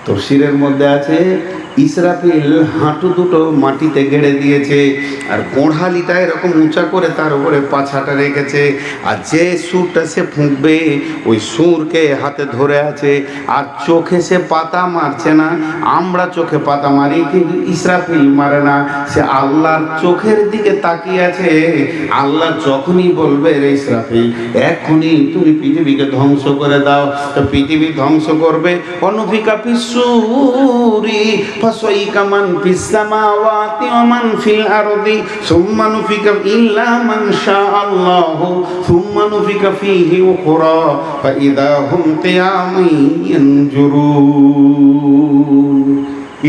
তফসিরের মধ্যে আছে ইসরাফিল হাঁটু দুটো মাটিতে গেড়ে দিয়েছে, আর কোঁড়ালিটা এরকম উঁচা করে তার উপরে পাছাটা রেখেছে, আর যে সুরটা সে ফুঁকবে ওই সুরকে হাতে ধরে আছে, আর চোখে সে পাতা মারছে না। আমরা চোখে পাতা মারি, কিন্তু ইসরাফিল মারে না, সে আল্লাহর চোখের দিকে তাকিয়ে আছে। আল্লাহ যখনই বলবে রে ইসরাফিল এখনই তুমি পৃথিবীকে ধ্বংস করে দাও, তো পৃথিবী ধ্বংস করবে। অনুফিকা পিসুরি فصيق من في السماوات ومن في الأرض ثم نفخ إلا من شاء الله ثم نفخ فيه أخرى فإذا هم قيام ينظرون।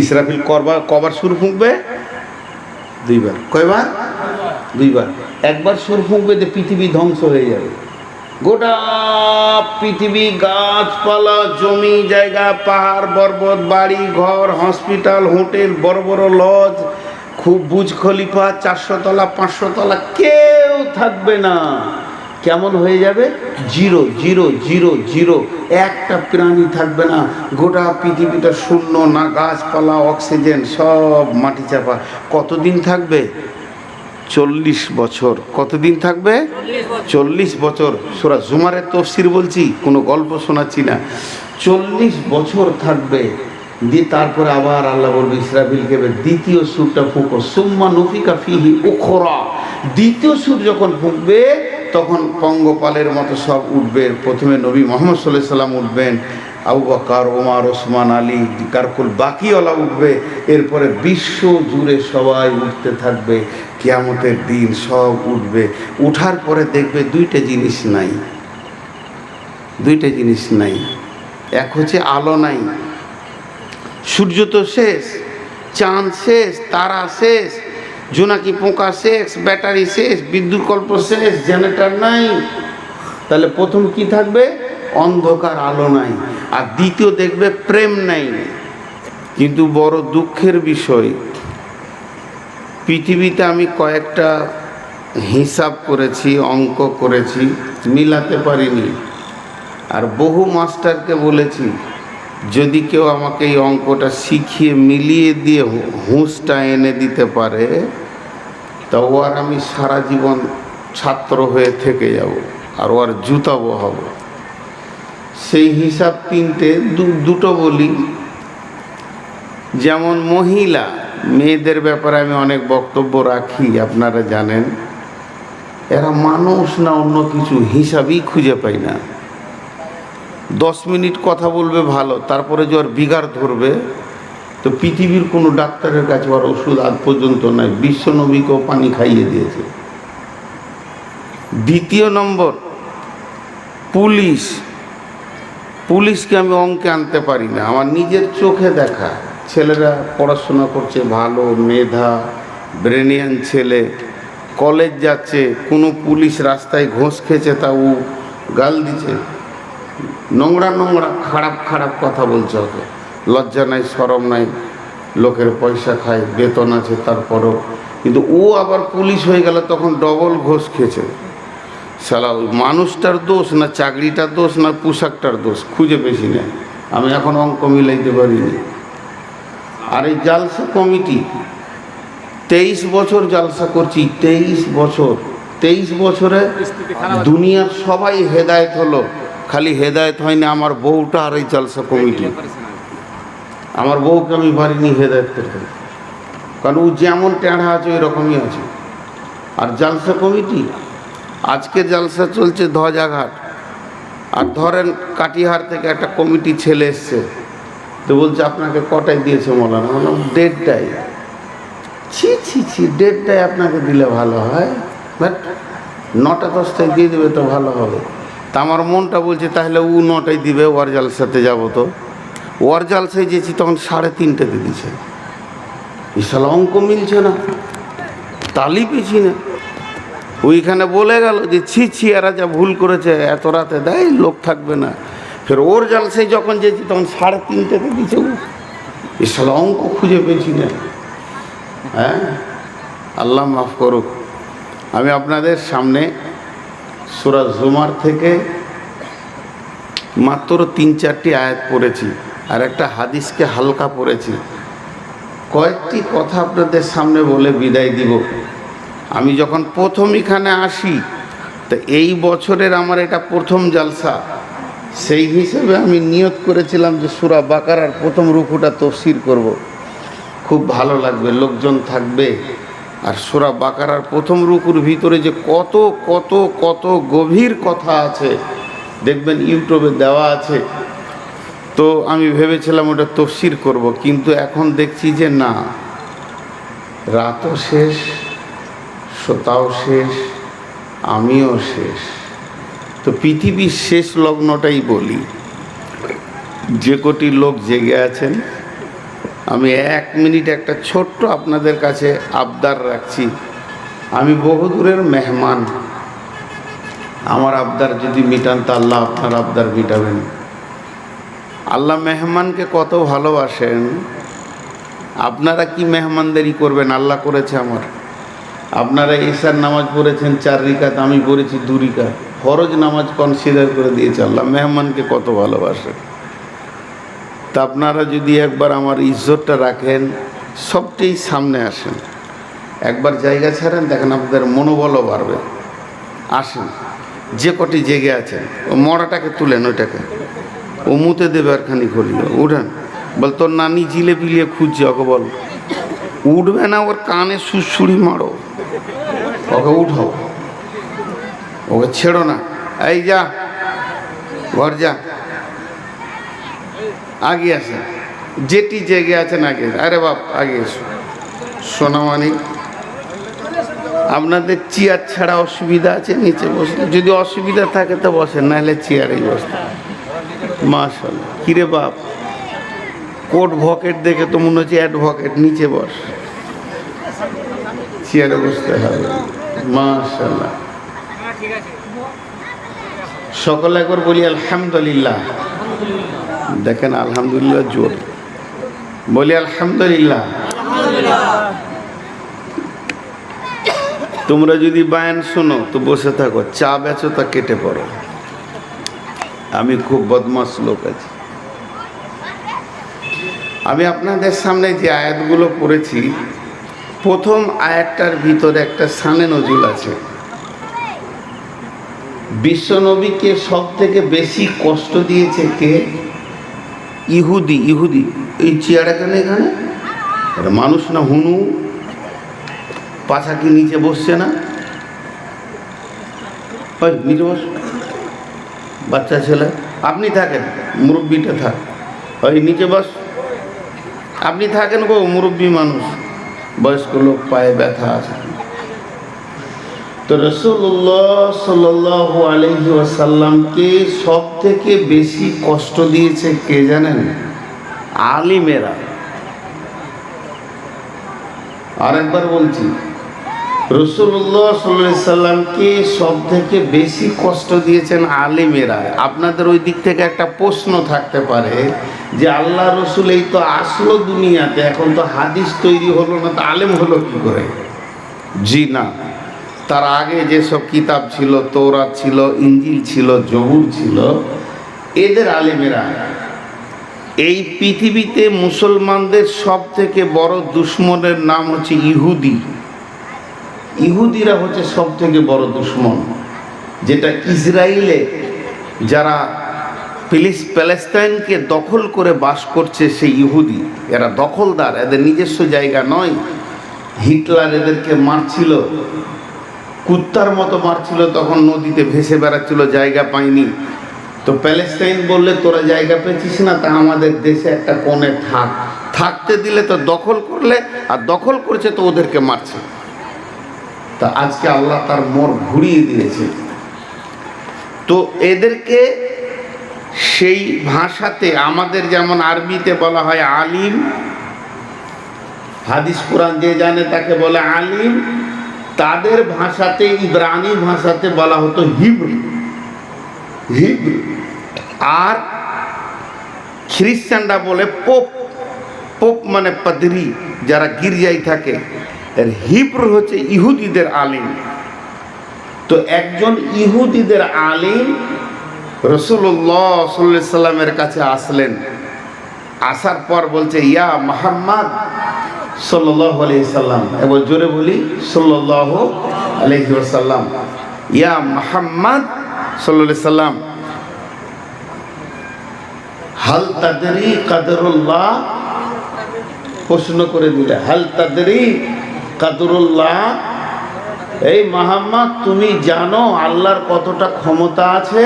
ইসরাফিল কবার সুর ফুঁকবে? দুইবার। কয়বার? দুইবার। একবার সুর ফুঁকবে যে পৃথিবী ধ্বংস হয়ে যাবে, গোটা পৃথিবী, গাছপালা, জমি জায়গা, পাহাড় পর্বত, বাড়ি ঘর, হসপিটাল, হোটেল, বড় বড় লজ, খুব বুর্জ খলিফা, 400 তলা 500 তলা, কেউ থাকবে না। কেমন হয়ে যাবে? জিরো জিরো জিরো জিরো, একটা প্রাণী থাকবে না। গোটা পৃথিবীটা শূন্য, না গাছপালা, অক্সিজেন, সব মাটি চাপা। কতদিন থাকবে? 40 বছর। কতদিন থাকবে? 40 বছর। সূরা জুমারের তাফসীর বলছি, কোনো গল্প শোনাচ্ছি না। 40 বছর থাকবে। দিয়ে তারপরে আবার আল্লাহ বলবে ইসরাফিলকে দ্বিতীয় সুরটা ফুঁকো, সুম্মা নুফিকা ফিহি উখরা। দ্বিতীয় সুর যখন ফুঁকবে তখন পঙ্গপালের মতো সব উঠবে। প্রথমে নবী মুহাম্মদ সাল্লাল্লাহু আলাইহি ওয়াসাল্লাম উঠবেন, আবু বকর, ওমর, ওসমান, আলী, কারকুল, বাকিওয়ালা উঠবে। এরপরে বিশ্ব জুড়ে সবাই উঠতে থাকবে। কিয়ামতের দিন সব উঠবে। উঠার পরে দেখবে দুইটা জিনিস নাই। দুইটা জিনিস নাই। এক হচ্ছে আলো নাই, সূর্য তো শেষ, চাঁদ শেষ, তারা শেষ, জোনাকি পোকা শেষ, ব্যাটারি শেষ, বিদ্যুৎ কল্প শেষ, জেনারেটর নাই। তাহলে প্রথম কি থাকবে? অন্ধকার, আলো নাই। আর দ্বিতীয় দেখবে প্রেম নাই। কিন্তু বড় দুঃখের বিষয়, পৃথিবীতে আমি কয়েকটা হিসাব করেছি, অঙ্ক করেছি, মিলাতে পারিনি। আর বহু মাস্টারকে বলেছি যদি কেউ আমাকে এই অঙ্কটা শিখিয়ে মিলিয়ে দিয়ে হুঁশটা এনে দিতে পারে তা ও আর আমি সারা জীবন ছাত্র হয়ে থেকে যাব, আর ও আর জুতা বহাবো। সেই হিসাব তিনটে, দুটো বলি। যেমন মহিলা, মেয়েদের ব্যাপারে আমি অনেক বক্তব্য রাখি, আপনারা জানেন। এরা মানুষ না অন্য কিছু, হিসাবই খুঁজে পাই না। 10 মিনিট কথা বলবে ভালো, তারপরে যে ওর বিগার ধরবে, তো পৃথিবীর কোনো ডাক্তারের কাছে ওর ওষুধ আজ পর্যন্ত নাই। বিশ্বনবীকেও পানি খাইয়ে দিয়েছে। দ্বিতীয় নম্বর, পুলিশকে আমি অঙ্কে আনতে পারি না। আমার নিজের চোখে দেখা ছেলেরা পড়াশোনা করছে ভালো, মেধা, ব্রেনিয়ান ছেলে, কলেজ যাচ্ছে, কোনো পুলিশ রাস্তায় ঘোষ খেয়েছে তা ও গাল দিচ্ছে, নোংরা নোংরা খারাপ খারাপ কথা বলছে। ওকে লজ্জা নাই, শরম নাই, লোকের পয়সা খায়, বেতন আছে তারপরও। কিন্তু ও আবার পুলিশ হয়ে গেল, তখন ডবল ঘোষ খেয়েছে। শালা মানুষটার দোষ না চাকরিটার দোষ না পোশাকটার দোষ খুঁজে পেয়েছি না। আমি এখন অঙ্ক মিলাইতে পারিনি। আর এই জালসা কমিটি 23 বছর জালসা করছি, 23 বছর। 23 বছরে দুনিয়ার সবাই হেদায়েত হলো, খালি হেদায়েত হয়নি আমার বউটা আর এই জালসা কমিটি। আমার বউকে আমি পারিনি হেদায়েত করতে, কারণ ও যেমন টেঁড়া আছে ওই রকমই আছে। আর জালসা কমিটি, আজকে জালসা চলছে ধ্বজাঘাট, আর ধরেন কাটিহার থেকে একটা কমিটি ছেলে এসছে, তো বলছে আপনাকে কটায় দিয়েছে মৌলানা? বললাম 1:30টায়। ছি ছি ছি, 1:30টায় আপনাকে দিলে ভালো হয়, বাট 9টা 10টায় দিয়ে দেবে তো ভালো হবে। তা আমার মনটা বলছে তাহলে ও 9টায় দিবে, ওর জালসাতে যাবো। তো ওর জালসায় যেছি তখন 3:30টাতে দিছে। বিশাল অঙ্ক মিলছে না, তালি পেছি না। ওইখানে বলে গেল যে ছি ছি এরা যা ভুল করেছে, এত রাতে দেয়, লোক থাকবে না। ফের ওর জালসায় যখন যেছি তখন 3:30টাতে দিচ্ছে। ও বিশাল অঙ্ক খুঁজে পেয়েছি না। হ্যাঁ, আল্লাহ মাফ করুক। আমি আপনাদের সামনে সূরা জুমার থেকে মাত্র 3-4টি আয়াত পড়েছি। আর একটা হাদিসকে হালকা পড়েছি। কয়েকটি কথা আপনাদের সামনে বলে বিদায় দিব। আমি যখন প্রথম এখানে আসি, তো এই বছরের আমার এটা প্রথম জালসা, সেই হিসেবে আমি নিয়ত করেছিলাম যে সূরা বাকারার প্রথম রুকুটা তাফসীর করব। খুব ভালো লাগবে, লোকজন থাকবে। আর সূরা বাকারার প্রথম রুকুর ভিতরে যে কত কত কত গভীর কথা আছে, দেখবেন ইউটিউবে দেওয়া আছে। তো আমি ভেবেছিলাম ওটা তাফসীর করব, কিন্তু এখন দেখছি যে না, রাতও শেষ, শ্রোতাও শেষ, আমিও শেষ। তো পৃথিবীর শেষ লগ্নটাই বলি। যে কোটি লোক জেগে আছেন, আমি 1 মিনিট একটা ছোট্ট আপনাদের কাছে আবদার রাখছি। আমি বহুদূরের মেহমান, আমার আবদার যদি মিটান তা আল্লাহ আপনার আবদার মিটাবেন। আল্লাহ মেহমানকে কত ভালোবাসেন। আপনারা কি মেহমানদারি করবেন? আল্লাহ করেছে আমার। আপনারা ঈশার নামাজ পড়েছেন 4 রাকাত, আমি পড়েছি 2 রাকাত। ফরজ নামাজ কনসিডার করে দিয়েছে আল্লাহ। মেহমানকে কত ভালোবাসে। তা আপনারা যদি একবার আমার ইজ্জতটা রাখেন, সবটাই সামনে আসেন, একবার জায়গা ছাড়েন, দেখেন আপনাদের মনোবলও বাড়বে। আসেন, যে কটি জেগে আছেন, ও মরাটাকে তুলেন, ওইটাকে ও মুতে দেবে আর খানি খলিল। উঠেন, বল তোর নানি জিলেপি নিয়ে খুঁজছে, ওকে বল উঠবে না, ওর কানে সুড়সুড়ি মারো, ওকে উঠাও, ওকে ছেড়ো না। এই যা, ঘর যা, আগে আসেন, যেটি জেগে আছেন আগে। আরে বাপ, আগে এসো। সোনামানি, আপনাদের চেয়ার ছাড়া অসুবিধা আছে? নিচে বসে, যদি অসুবিধা থাকে তো বসেন, নাহলে চেয়ারেই বসতে। মাশাআল্লাহ, কিরে বাপ, কোট ভকেট দেখে তো মনে হচ্ছে অ্যাডভোকেট। নিচে বস, চেয়ারে বসতে হবে। মাশাআল্লাহ, সকলে একবার বলি আলহামদুলিল্লাহ। দেখেন আলহামদুলিল্লাহ জোর বলি, আলহামদুলিল্লাহ। তোমরা যদি বায়ান শোনো তো বসে থাকো, চা বেচো তা কেটে পড়ো। আমি খুব বদমাশ লোক আছি। আমি আপনাদের সামনে যে আয়াতগুলো পড়েছি, প্রথম আয়াতটার ভিতরে একটা শানে নজুল আছে। বিশ্বনবীকে সব থেকে বেশি কষ্ট দিয়েছে কে? ইহুদি। ইহুদি এই চেয়ার এখানে মানুষ না, হুনু পাছা কি নিচে বসছে না? ওই নিচে বস, বাচ্চা ছেলে। আপনি থাকেন, মুরব্বিটা থাক। ওই নিচে বস, আপনি থাকেন গো, মুরব্বী মানুষ, বয়স্ক লোক, পায়ে ব্যথা আছে। তো রাসূলুল্লাহ সাল্লাল্লাহু আলাইহি ওয়াসাল্লামকে সব থেকে বেশি কষ্ট দিয়েছে কে জানেন? আলিমেরা। আরেকবার বলছি, রাসূলুল্লাহ সাল্লাল্লাহু আলাইহি সাল্লামকে সব থেকে বেশি কষ্ট দিয়েছেন আলিমেরা। আপনাদের ওই দিক থেকে একটা প্রশ্ন থাকতে পারে যে আল্লাহ রসুল এই তো আসলো দুনিয়াতে, এখন তো হাদিস তৈরি হলো না, তো আলেম হলো কি করে? জি না, তার আগে যেসব কিতাব ছিল, তৌরাত ছিল, ইঞ্জিল ছিল, জবুর ছিল, এদের আলেমেরা। এই পৃথিবীতে মুসলমানদের সব থেকে বড় দুশ্মনের নাম হচ্ছে ইহুদি। ইহুদিরা হচ্ছে সব থেকে বড় দুশ্মন। যেটা ইসরায়েলে যারা প্যালেস্তাইনকে দখল করে বাস করছে, সেই ইহুদি, এরা দখলদার, এদের নিজস্ব জায়গা নয়। হিটলার এদেরকে মারছিল, কুত্তার মতো মারছিল, তখন নদীতে ভেসে বেড়াচ্ছিল, জায়গা পায়নি। তো প্যালেস্তাইন বললে তোরা জায়গা পেয়েছিস না, তা আমাদের দেশে একটা কোণে থাকতে দিলে তো দখল করলে, আর দখল করছে তো ওদেরকে মারছে। তা আজকে আল্লাহ তার মোড় ঘুরিয়ে দিয়েছে। তো এদেরকে সেই ভাষাতে, আমাদের যেমন আরবিতে বলা হয় আলিম, হাদিস কোরআন যে জানে তাকে বলে আলিম, তাদের ভাষাতে, ইব্রানি ভাষাতে বলা হতো হিব্রু। আর খ্রিস্টানরা বলে পোপ। পোপ মানে পাদ্রী, যারা গির্জায় থাকে। এর হিব্রু হচ্ছে ইহুদিদের আলিম। তো একজন ইহুদিদের আলিম রাসূলুল্লাহ সাল্লাল্লাহু আলাইহি সাল্লামের কাছে আসলেন। আসার পর বলছে ইয়া মুহাম্মদ সাল্লাল্লাহু আলাইহি সাল্লাম, এবার জোরে বলি সাল্লাল্লাহু আলাইহি ওয়াসাল্লাম, ইয়া মুহাম্মদ সাল্লাল্লাহু আলাইহি সাল্লাম, হাল তাদরি কদরুল্লাহ, প্রশ্ন করে দিলে হাল তাদরি কদরুল্লাহ, এই মুহাম্মদ তুমি জানো আল্লাহর কতটা ক্ষমতা আছে?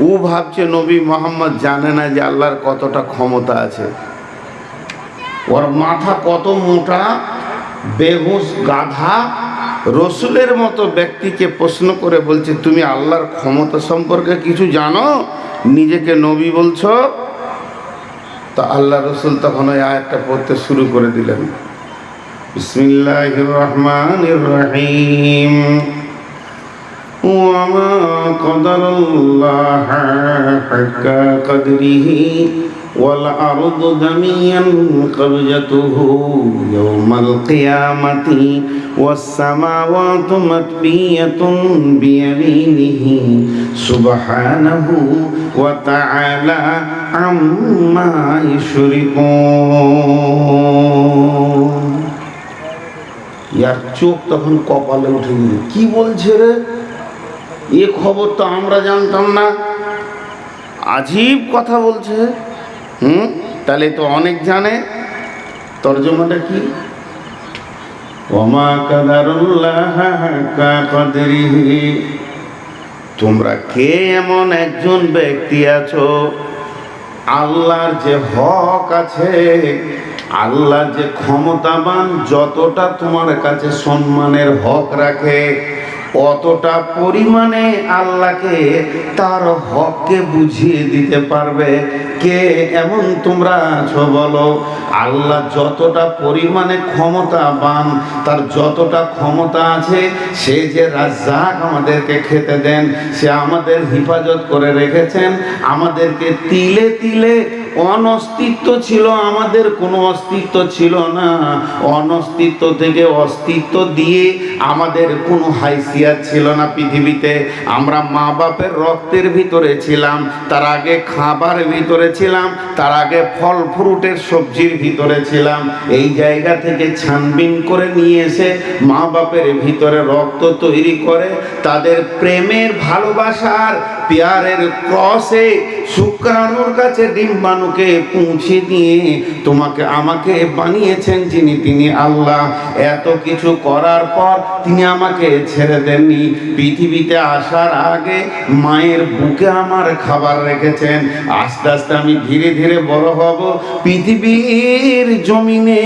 ও ভাবছে নবী মুহাম্মদ জানে না যে আল্লাহর কতটা ক্ষমতা আছে। ওর মাথা কত মোটা, বেহুশ গাধা রসুলের মতো ব্যক্তিকে প্রশ্ন করে বলছে তুমি আল্লাহর ক্ষমতা সম্পর্কে কিছু জানো, নিজেকে নবী বলছো? তো আল্লাহ রসুল তখন ওই আয়াতটা পড়তে শুরু করে দিলেন, বিসমিল্লাহির রহমানির রহিম, ওয়ামা কদরুল্লাহ হাক্কা কদরিহি ওয়াল আরদু জামিয়ান কবজাতুহু ইয়াওমাল কিয়ামাতি ওয়াস সামাওয়াতু মাতবিয়াতুন বিয়ামিনিহি সুবহানাহু ওয়া তাআলা আম্মা ইউশরিকুন। ইয়ার চোখ তখন কপালে উঠে গেল, কি বলছে রে, এ খবর তো আমরা জানতাম না, আজীব কথা বলছে। তাহলে তো অনেক জানে। তর্জমাটা কি? ওমা কাদারুল্লাহ হাক্কা কদরিহি, তোমরা কে এমন একজন ব্যক্তি আছো, আল্লাহর যে হক আছে, আল্লাহ যে ক্ষমতাবান, যতটা তোমার কাছে সম্মানের হক রাখে অতটা পরিমাণে আল্লাহকে তার হককে বুঝিয়ে দিতে পারবে কে এমন তোমরা আছো বলো? আল্লাহ যতটা পরিমাণে ক্ষমতাবান, তার যতটা ক্ষমতা আছে, সে যে রাজ্জাক আমাদেরকে খেতে দেন, সে আমাদের হেফাজত করে রেখেছেন, আমাদেরকে তিলে তিলে অনস্তিত্ব ছিল, আমাদের কোনো অস্তিত্ব ছিল না, অনস্তিত্ব থেকে অস্তিত্ব দিয়ে আমাদের কোনো হাইসিয়াত ছিল না পৃথিবীতে। আমরা মা বাপের রক্তের ভিতরে ছিলাম, তার আগে খাবারের ভিতরে ছিলাম, তার আগে ফল ফ্রুটের সবজির ভিতরে ছিলাম। এই জায়গা থেকে ছানবিন করে নিয়ে এসে মা বাপের ভিতরে রক্ত তৈরি করে তাদের প্রেমের ভালোবাসার পেয়ারের ক্রসে শুক্রাণুর কাছে ডিম্বাণুকে পৌঁছে দিয়ে তোমাকে আমাকে বানিয়েছেন যিনি, তিনি আল্লাহ। এত কিছু করার পর তিনি আমাকে ছেড়ে দেননি। পৃথিবীতে আসার আগে মায়ের বুকে আমার খাবার রেখেছেন। আস্তে আস্তে আমি ধীরে ধীরে বড় হব। পৃথিবীর জমিনে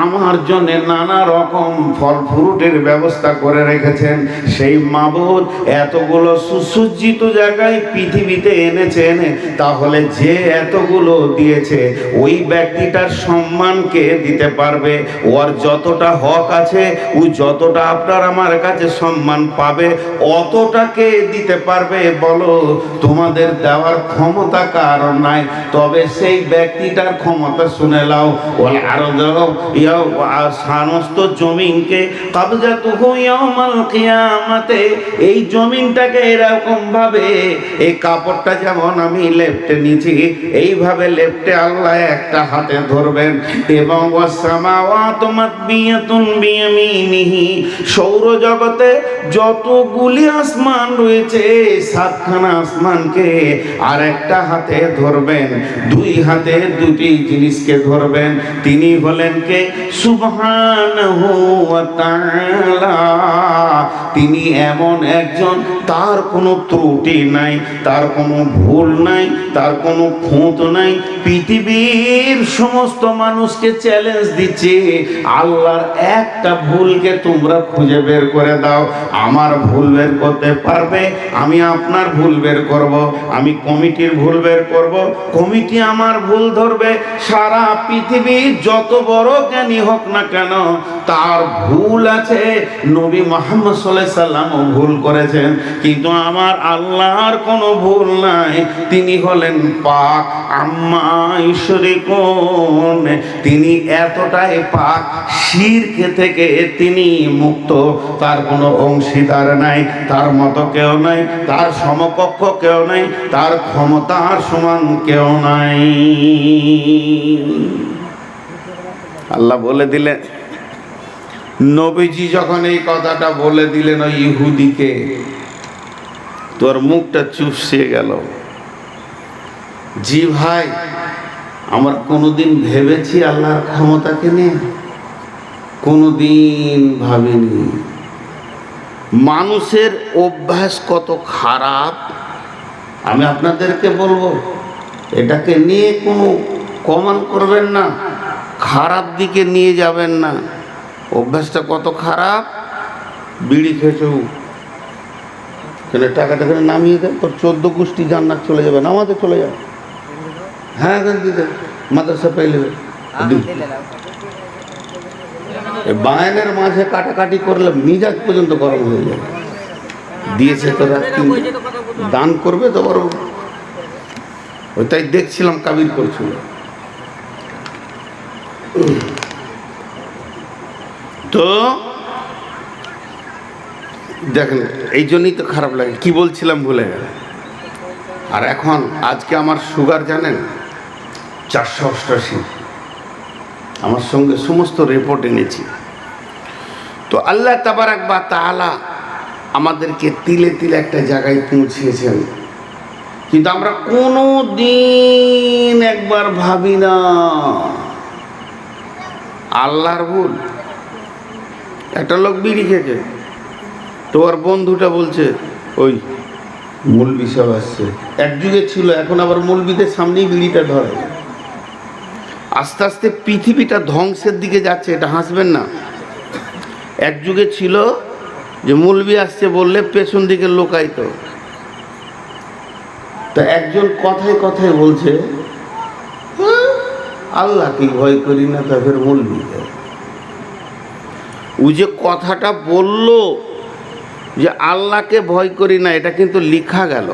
আমার জন্য নানা রকম ফল ফ্রুটের ব্যবস্থা করে রেখেছেন। সেই মাবুদ এতগুলো সুসজ্জিত জায়গায় পৃথিবীতে এনেছেন, তাহলে যে এতগুলো দিয়েছে ওই ব্যক্তিটার সম্মানকে দিতে পারবে? ওর যতটা হক আছে, ও যতটা আপনার আমার কাছে সম্মান পাবে, অতটাকে দিতে পারবে বলো? তোমাদের দেওয়ার ক্ষমতা কারণ নাই, তবে সেই ব্যক্তিটার ক্ষমতা শুনে নাও। ওই আরো সমস্ত জমিনকে কবজাতুহু ইয়াউমাল কিয়ামাতে, এই জমিনটাকে এরকম ভাবে, এই কাপড়টা যেমন আমি লেপ্টে নিয়েছি, এইভাবে লেপ্টে আল্লাহ একটা হাতে ধরবেন এবং ওয়াসসামাওয়াতু মাতবিয়াতুন বিয়ামিনিহি, সৌরজগতে যতগুলি আসমান রয়েছে 7খানা আসমানকে আর একটা হাতে ধরবেন, দুই হাতে দুটি জিনিসকে ধরবেন। তিনি হলেন কে? সুবহানাহু ওয়া তাআলা। তিনি এমন একজন, তার কোনো ত্রুটি নাই, তার কোনো ভুল নাই, তার কোনো খুঁত নাই। পৃথিবীর সমস্ত মানুষকে চ্যালেঞ্জ দিচ্ছে, আল্লাহর একটা ভুলকে তোমরা খুঁজে বের করে দাও। আমার ভুল বের করতে পারবে, আমি আপনার ভুল বের করব, আমি কমিটির ভুল বের করব, কমিটি আমার ভুল ধরবে। সারা পৃথিবীর যত বড় জ্ঞানী হোক না কেন, তার ভুল আছে। নবী মুহাম্মদ সাল্লাল্লাহু আলাইহি সাল্লামও ভুল করেছেন, কিন্তু আমার আল্লাহর কোনো ভুল নাই, তিনি হলেন পাক আম্মা ইশরিকুন, তিনি এতটাই পাক, শিরক থেকে তিনি মুক্ত, তার কোনো অংশীদার নাই, তার মতো কেউ নাই, তার সমকক্ষ কেউ নাই, তার ক্ষমতার সমান কেউ নাই। আল্লাহ বলে দিলেন, নবীজি যখন এই কথাটা বলে দিলেন ওই ইহুদিকে, তোর মুখটা চুপসে গেল। জি ভাই, আমরা কোনোদিন ভেবেছি আল্লাহর ক্ষমতাকে নিয়ে? কোনোদিন ভাবিনি। মানুষের অভ্যাস কত খারাপ আমি আপনাদেরকে বলবো, এটাকে নিয়ে কোনো কমান করবেন না, খারাপ দিকে নিয়ে যাবেন না। অভ্যাসটা কত খারাপ। বিড়ি খেয়েছো, কেন টাকাটা কেন নামিয়ে দেয়, তোর 14 গোষ্ঠী জান্নাত চলে যাবে, নামাতে চলে যাবে। হ্যাঁ দিতে মাদ্রাসা পাইলে বায়নের মাঝে কাটাকাটি করলে মিজাজ পর্যন্ত গরম হয়ে যাবে। দিয়েছে তোরা দান করবে তো বড়, ওইটাই দেখছিলাম কাবির করছিল। তো দেখেন, এই জন্যই তো খারাপ লাগে। কি বলছিলাম ভুলে গেল। আর এখন আজকে আমার সুগার জানেন 488, আমার সঙ্গে সমস্ত রিপোর্ট এনেছি। তো আল্লাহ তাবারাক ওয়া তাআলা আমাদেরকে তিলে তিলে একটা জায়গায় পৌঁছিয়েছেন, কিন্তু আমরা কোনো দিন একবার ভাবি না আল্লাহর ভুল। একটা লোক বিড়ি খেয়েছে, তোমার বন্ধুটা বলছে ওই মৌলবি সব আসছে। এক যুগে ছিল, এখন আবার মৌলবিদের সামনেই বিড়িটা ধরে। আস্তে আস্তে পৃথিবীটা ধ্বংসের দিকে যাচ্ছে, এটা হাসবেন না। এক যুগে ছিল যে মৌলবি আসছে বললে পেছন দিকে লোকাইতো। তা একজন কথায় কথায় বলছে আল্লাহকে ভয় করি না, তা ফের মৌলবি। ও যে কথাটা বলল যে আল্লাহকে ভয় করি না, এটা কিন্তু লিখা গেল।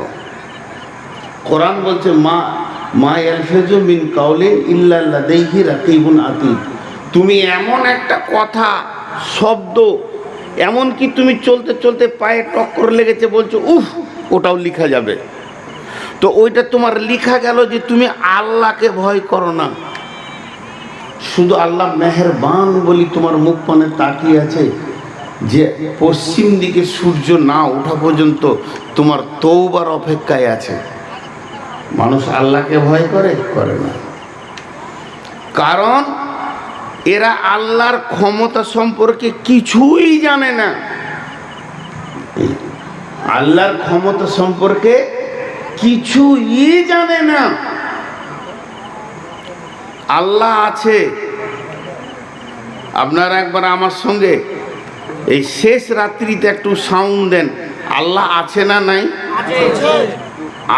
কোরআন বলছে মা ইয়ালফিজু মিন কাউলিন ইল্লা লাদাইহি রাকিবুন আতীদ। তুমি এমন একটা কথা শব্দ, এমন কি তুমি চলতে চলতে পায়ে টক্কর লেগেছে বলছো উফ, ওটাও লিখা যাবে। তো ওইটা তোমার লিখা গেল যে তুমি আল্লাহকে ভয় করো না। শুধু আল্লাহ মেহেরবান বলি তোমার মুখ পানে তাকিয়ে আছে যে পশ্চিম দিকে সূর্য না ওঠা পর্যন্ত তোমার তওবার অপেক্ষায় আছে। মানুষ আল্লাহকে ভয় করে না, কারণ এরা আল্লাহর ক্ষমতা সম্পর্কে কিছুই জানে না। আল্লাহর ক্ষমতা সম্পর্কে কিছুই জানে না। আল্লাহ আছে। আপনারা একবার আমার সঙ্গে এই শেষ রাত্রিতে একটু সাউন্ড দেন, আল্লাহ আছে না নাই?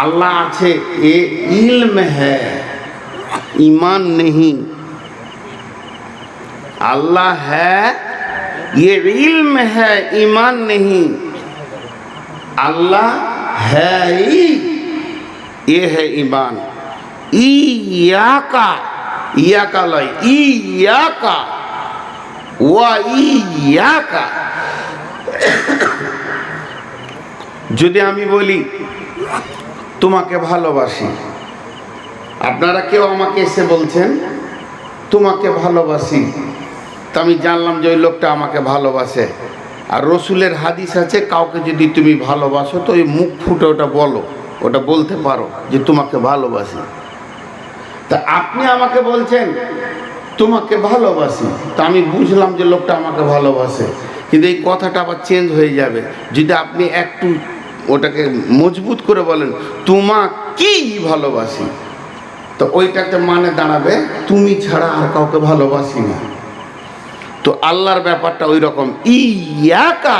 আল্লাহ আছে, এ ইলম হ্যায়, ईमान नहीं। अल्लाह है, ये इल्म है, ईमान नहीं। अल्लाह है ही, ये है ईमान। इयाका, इयाका लय, इयाका ওয়া ইয়াকা। যদি আমি বলি তোমাকে ভালোবাসি, আপনারা কেউ আমাকে এসে বলছেন তোমাকে ভালোবাসি, তা আমি জানলাম যে ওই লোকটা আমাকে ভালোবাসে। আর রসুলের হাদিস আছে, কাউকে যদি তুমি ভালোবাসো তো ওই মুখ ফুটে ওটা বলো, ওটা বলতে পারো যে তোমাকে ভালোবাসি। তা আপনি আমাকে বলছেন তোমাকে ভালোবাসি, তা আমি বুঝলাম যে লোকটা আমাকে ভালোবাসে, কিন্তু এই কথাটা আবার চেঞ্জ হয়ে যাবে যদি আপনি একটু ওটাকে মজবুত করে বলেন তোমাকেই ভালোবাসি। তো ওইটাতে মানে দাঁড়াবে তুমি ছাড়া আর কাউকে ভালোবাসি না। তো আল্লাহর ব্যাপারটা ওই রকম, ইয়াকা,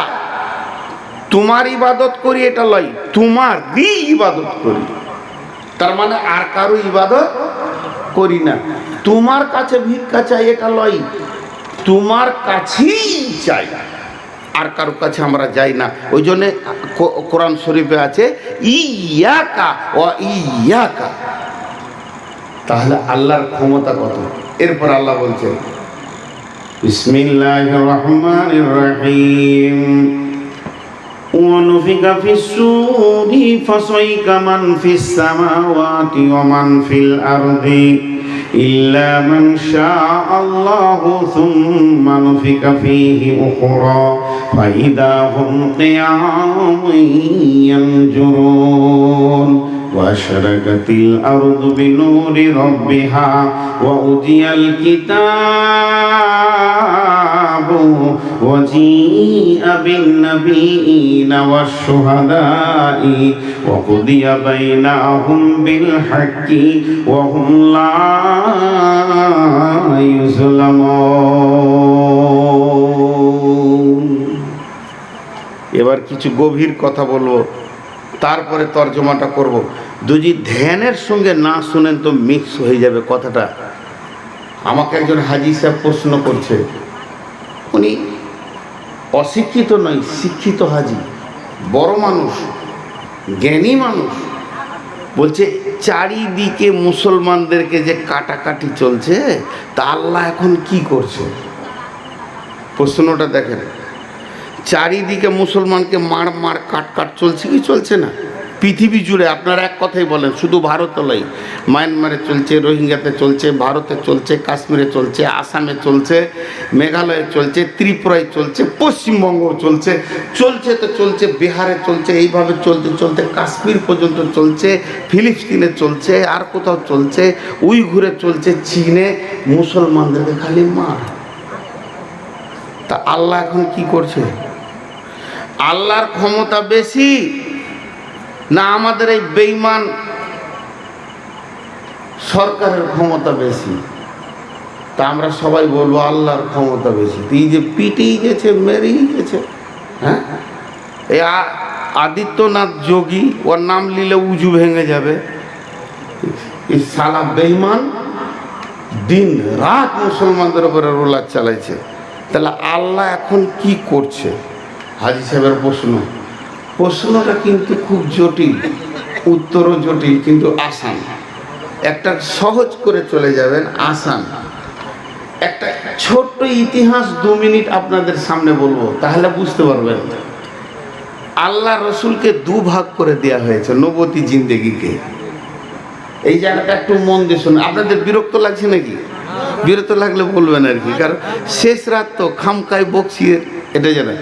তোমার ইবাদত করি এটা লয়, তোমারই ইবাদত করি। তার মানে আর কারো ইবাদত করি না। তোমার কাছে ভিক্ষা চাই এটা লয়, তোমার কাছেই চাই। আর কারো কাছে আমরা যাই না। ওই জন্যে কোরআন শরীফে আছে ইয়াকা ওয়া ইয়াকা। তাহলে আল্লাহর ক্ষমতা কত। এরপর আল্লাহ বলছেন বিসমিল্লাহির রহমানির রহিম ونفخ في الصور فصعق من في السماوات ومن في الأرض إلا من شاء الله ثم نفخ فيه أخرى فإذا هم قيام ينظرون وأشرقت الأرض بنور ربها وأوتي الكتاب وجيء بالنبيين والشهداء وقضي بينهم بالحق وهم لا يظلمون। এবার কিছু গভীর কথা বলবো, তারপরে তর্জমাটা করব। যদি ধ্যানের সঙ্গে না শুনেন তো মিক্স হয়ে যাবে কথাটা। আমাকে একজন হাজি সাহেব প্রশ্ন করছে, উনি অশিক্ষিত নয়, শিক্ষিত হাজি, বড় মানুষ, জ্ঞানী মানুষ, বলছে চারিদিকে মুসলমানদেরকে যে কাটাকাটি চলছে তা আল্লাহ এখন কি করছে। প্রশ্নটা দেখেন, চারিদিকে মুসলমানকে মার মার কাট কাট চলছে কি চলছে না? পৃথিবী জুড়ে আপনারা এক কথাই বলেন, শুধু ভারত নয়, মায়ানমারে চলছে, রোহিঙ্গাতে চলছে, ভারতে চলছে, কাশ্মীরে চলছে, আসামে চলছে, মেঘালয়ে চলছে, ত্রিপুরায় চলছে, পশ্চিমবঙ্গও চলছে, চলছে তো চলছে, বিহারে চলছে, এইভাবে চলতে চলতে কাশ্মীর পর্যন্ত চলছে, ফিলিস্তিনে চলছে, আর কোথাও চলছে, উইঘুরে চলছে, চীনে। মুসলমানদেরকে খালি মার। তা আল্লাহ এখন কি করছে? আল্লাহর ক্ষমতা বেশি না আমাদের এই বেঈমান সরকারের ক্ষমতা বেশি? তা আমরা সবাই বলবো আল্লাহর ক্ষমতা বেশি। এই যে পিটেই গেছে, মেরেই গেছে, হ্যাঁ, এই আদিত্যনাথ যোগী, ওর নাম নিলে উজু ভেঙে যাবে। এই সালা বেঈমান দিন রাত মুসলমানদের উপরে রোলার চালাইছে। তাহলে আল্লাহ এখন কি করছে? হাজি সাহেবের প্রশ্নটা কিন্তু খুব জটিল, উত্তরও জটিল, কিন্তু আসান। একটা সহজ করে চলে যাবেন, আসান। একটা ছোট্ট ইতিহাস 2 মিনিট আপনাদের সামনে বলবো, তাহলে বুঝতে পারবেন। আল্লাহ রসুলকে 2 ভাগ করে দেওয়া হয়েছে, নবতী জিন্দেগিকে। এই জায়গাটা একটু মন দিয়ে শুনুন। আপনাদের বিরক্ত লাগছে নাকি? বিরক্ত লাগলে বলবেন আর কি, কারণ শেষ রাত তো খামকায় বকশিয়ে এটা জানেন।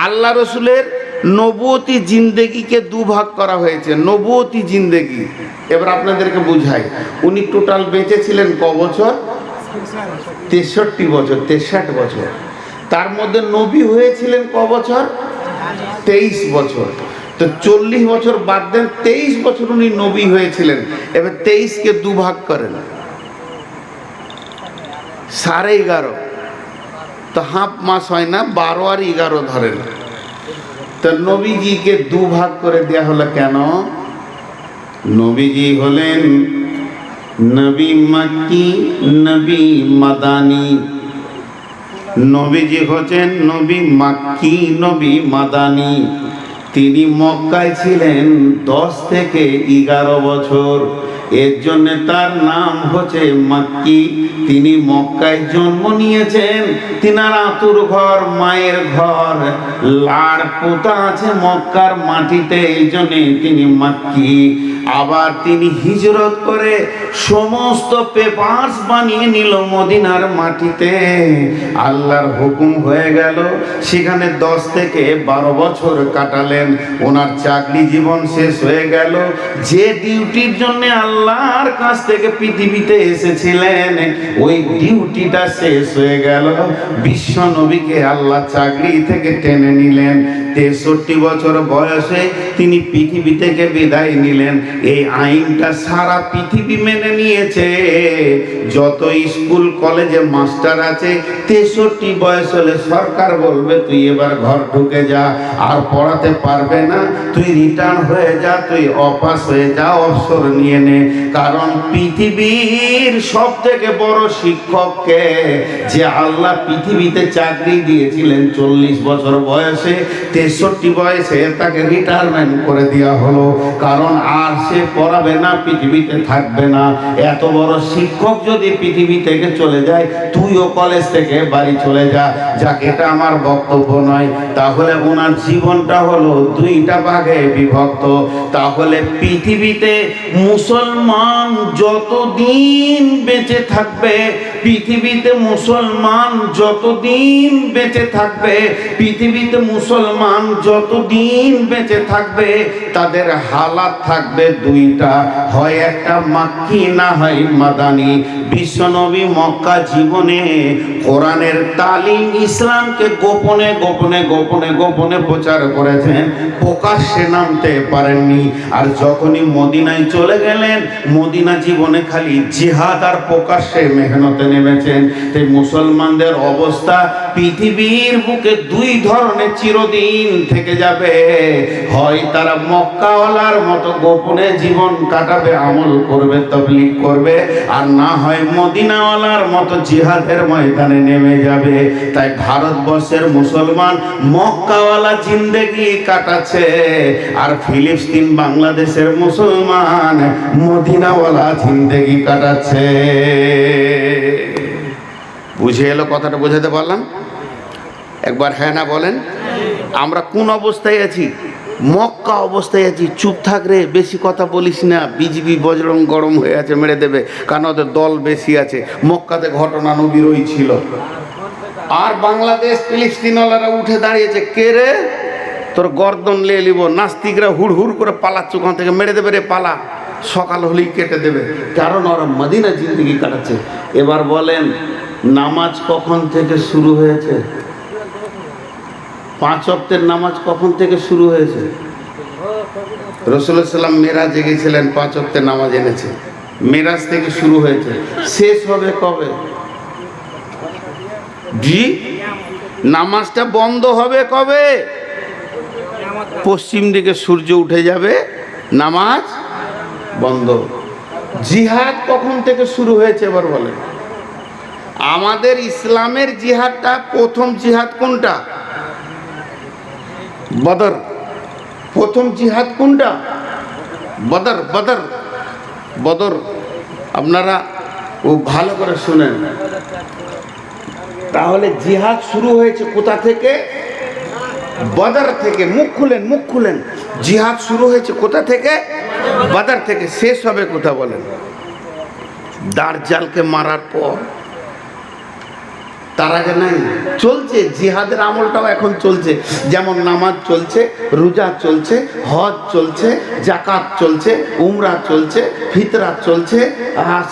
আল্লাহ রসুলের নবুয়তি জিন্দেগিকে 2 ভাগ করা হয়েছে, নবুয়তি জিন্দেগি। এবার আপনাদেরকে বুঝাই, উনি টোটাল বেঁচে ছিলেন ক বছর? 63 বছর, 63 বছর। তার মধ্যে নবী হয়েছিলেন ক বছর? 23 বছর। তো 40 বছর বাদ দেন, 23 বছর উনি নবী হয়েছিলেন। এবার 23কে 2 ভাগ করেন, 11.5, তো হাফ মাস হয় না, 12 আর 11 ধরেন। তো নবীজিকে 2 ভাগ করে দেয়া হলো কেন? নবীজি হলেন নবী মক্কি, নবী মাদানী। নবীজি হচ্ছেন নবী মক্কি, নবী মাদানী। তিনি মক্কায় ছিলেন 10 থেকে 11 বছর, এর জন্য তার নাম হচ্ছে মক্কি। তিনি মক্কায় জন্ম নিয়েছেন, তিনার আতুর ঘর, মায়ের ঘর, লাড় পোতা আছে মক্কার মাটিতে, এই জন্যে তিনি মক্কি। আবার তিনি হিজরত করে সমস্ত পেপারস বানিয়ে নিল মদিনার মাটিতে। আল্লাহর হুকুম হয়ে গেল, সেখানে 10 থেকে 12 বছর কাটালেন। ওনার চাকরি জীবন শেষ হয়ে গেল। যে ডিউটির জন্য আল্লাহর কাছ থেকে পৃথিবীতে এসেছিলেন, ওই ডিউটিটা শেষ হয়ে গেল। বিশ্ব নবীকে আল্লাহ চাকরি থেকে টেনে নিলেন। 63 বছর বয়সে তিনি পৃথিবী থেকে বিদায় নিলেন। এই আইনটা সারা পৃথিবী মেনে নিয়েছে। যত স্কুল কলেজে মাস্টার আছে, 63 বয়স হলে সরকার বলবে তুই এবার ঘর ঢুকে যা, আর পড়াতে পারবে না, তুই রিটার্ন হয়ে যা, তুই অপাস হয়ে যা, অবসর নিয়ে নে। কারণ পৃথিবীর সব থেকে বড় শিক্ষককে যে আল্লাহ পৃথিবীতে চাকরি দিয়েছিলেন 40 বছর বয়সে, 63 বয়সে তাকে রিটায়ারমেন্ট করে দেওয়া হলো, কারণ আর সে পড়াবে না, পৃথিবীতে থাকবে না। এত বড় শিক্ষক যদি পৃথিবী থেকে চলে যায়, তুইও কলেজ থেকে বাড়ি চলে যা। যাক, এটা আমার বক্তব্য নয়। তাহলে ওনার জীবনটা হলো দুইটা ভাগে বিভক্ত। তাহলে পৃথিবীতে মুসলমান যতদিন বেঁচে থাকবে, পৃথিবীতে মুসলমান যতদিন বেঁচে থাকবে, পৃথিবীতে মুসলমান যতদিন বেঁচে থাকবে, তাদের হালাত থাকবে দুইটা, হয় একটা মাক্কি না হয় মাদানি। বিশ্বনবী মক্কা জীবনে কোরআনের তালিম, ইসলামকে গোপনে গোপনে গোপনে গোপনে প্রচার করেছেন, প্রকাশ্যে নামতে পারেননি। আর যখনই মদিনায় চলে গেলেন, মদিনা জীবনে খালি জিহাদ আর প্রকাশ্যে মেহনতে নেমেছেন। তাই মুসলমানদের অবস্থা পৃথিবীর বুকে দুই ধরনের চিরদিন থেকে যাবে। হয় তারা মক্কাওয়ালার মতো গোপনে জীবন কাটাবে, আমল করবে, তাবলীগ করবে, আর না হয় মদিনাওয়ালার মতো জিহাদের ময়দানে নেমে যাবে। তাই ভারতবর্ষের মুসলমান মক্কাওয়ালা জিন্দেগি কাটাচ্ছে, আর ফিলিস্তিন বাংলাদেশের মুসলমান মদিনাওয়ালা জিন্দেগি কাটাচ্ছে। বুঝে এলো কথাটা? বোঝাতে পারলাম? একবার হ্যাঁ না বলেন। আমরা কোন অবস্থায় আছি? মক্কা অবস্থায় আছি। চুপ থাক রে, বেশি কথা বলিস না, বিজিবি বজরং গরম হয়ে আছে, মেরে দেবে, কারণ ওদের দল বেশি আছে। মক্কাতে ঘটনা নবীর ওই ছিল। আর বাংলাদেশ ফিলিস্তিনওয়ালারা উঠে দাঁড়িয়েছে, কে রে, তোর গর্দন নিয়ে নিব। নাস্তিকরা হুড় হুড় করে পালাচ্ছে, ওখান থেকে মেরে দেবে রে, পালা, সকাল হলেই কেটে দেবে, কারণ ওরা মদিনা জিন্দেগি কাটাচ্ছে। এবার বলেন, নামাজ কখন থেকে শুরু হয়েছে? 5 ওয়াক্তের নামাজ কখন থেকে শুরু হয়েছে? রাসূলুল্লাহ সাল্লাল্লাহু মেরাজে গিয়েছিলেন, 5 ওয়াক্তের নামাজ এনেছে, মেরাজ থেকে শুরু হয়েছে। শেষ হবে কবে? জি, নামাজটা বন্ধ হবে কবে? পশ্চিম দিকে সূর্য উঠে যাবে, নামাজ বন্ধ। জিহাদ কখন থেকে শুরু হয়েছে এবার বলেন? আমাদের ইসলামের জিহাদটা, প্রথম জিহাদ কোনটা? বদর। প্রথম জিহাদ কোনটা? বদর। বদর বদর আপনারা ও ভালো করে শুনেন। তাহলে জিহাদ শুরু হয়েছে কোথা থেকে? বদর থেকে। মুখ খুলেন, মুখ খুলেন। জিহাদ শুরু হয়েছে কোথা থেকে? বদর থেকে। শেষ হবে কোথা বলেন? দাজ্জালকে মারার পর। তার আগে নাই, চলছে জিহাদের আমলটাও এখন চলছে। যেমন নামাজ চলছে, রোজা চলছে, হজ চলছে, যাকাত চলছে, উমরা চলছে, ফিতরা চলছে,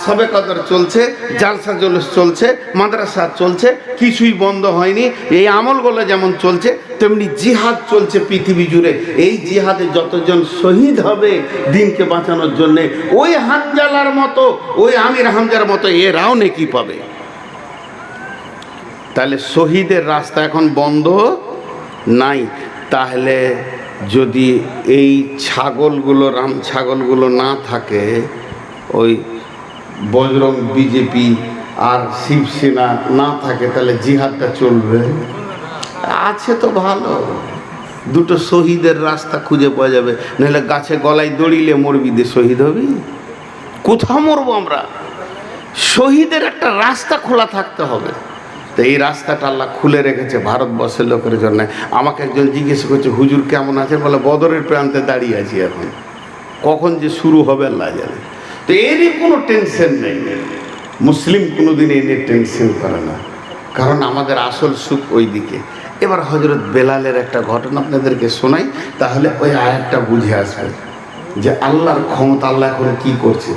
শবে কদর চলছে, জালসা জুলুস চলছে, মাদ্রাসা চলছে, কিছুই বন্ধ হয়নি। এই আমলগুলো যেমন চলছে, তেমনি জিহাদ চলছে পৃথিবী জুড়ে। এই জিহাদে যতজন শহীদ হবে দিনকে বাঁচানোর জন্যে, ওই হানজালার মতো, ওই আমির হামজার মতো এরাও নেকি পাবে। তাহলে শহীদের রাস্তা এখন বন্ধ নাই। তাহলে যদি এই ছাগলগুলো, রাম ছাগলগুলো না থাকে, ওই বজরং বিজেপি আর শিবসেনা না থাকে, তাহলে জিহাদটা চলবে? আছে তো ভালো, দুটো শহীদের রাস্তা খুঁজে পাওয়া যাবে। নাহলে গাছে গলায় দড়িলে মরবি দিয়ে শহীদ হবি? কোথাও মরবো আমরা? শহীদের একটা রাস্তা খোলা থাকতে হবে। তো এই রাস্তাটা আল্লাহ খুলে রেখেছে ভারতবর্ষের লোকের জন্য। আমাকে একজন জিজ্ঞেস করছে, হুজুর কেমন আছে? বলে, বদরের প্রান্তে দাঁড়িয়ে আছি এখন, কখন যে শুরু হবে আল্লাহ জানে। তো এরই কোনো টেনশন নেই। মুসলিম কোনোদিন এই নিয়ে টেনশন করে না, কারণ আমাদের আসল সুখ ওই দিকে। এবার হযরত বেলালের একটা ঘটনা আপনাদেরকে শোনাই, তাহলে ওই আয়াতটা বুঝে আসবে যে আল্লাহর ক্ষমতা, আল্লাহ এখন কি করছে,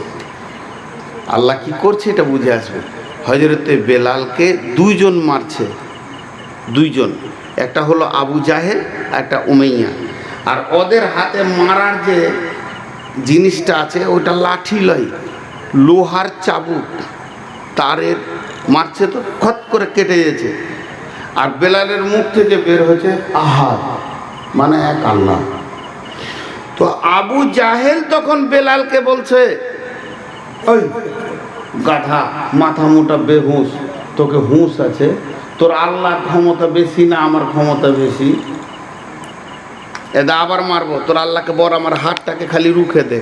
আল্লাহ কি করছে, এটা বুঝে আসবে। হযরতে বেলালকে 2 জন মারছে, 2 জন। একটা হলো আবু জাহেল, একটা উমাইয়া। আর ওদের হাতে মারার যে জিনিসটা আছে, ওটা লাঠি লয়, লোহার চাবুক, তারের মারছে, তো খট করে কেটে গেছে। আর বেলালের মুখ থেকে বের হয়েছে আহাদ, মানে এক আল্লাহ। তো আবু জাহেল তখন বেলালকে বলছে, ওই গাধা মাথা মোটা বেহুশ, তোকে হুঁশ আছে? তোর আল্লাহর ক্ষমতা বেশি না আমার ক্ষমতা বেশি? এটা আবার মারবো। তোর আল্লাহকে বল আমার হাতটাকে খালি রুখে দে।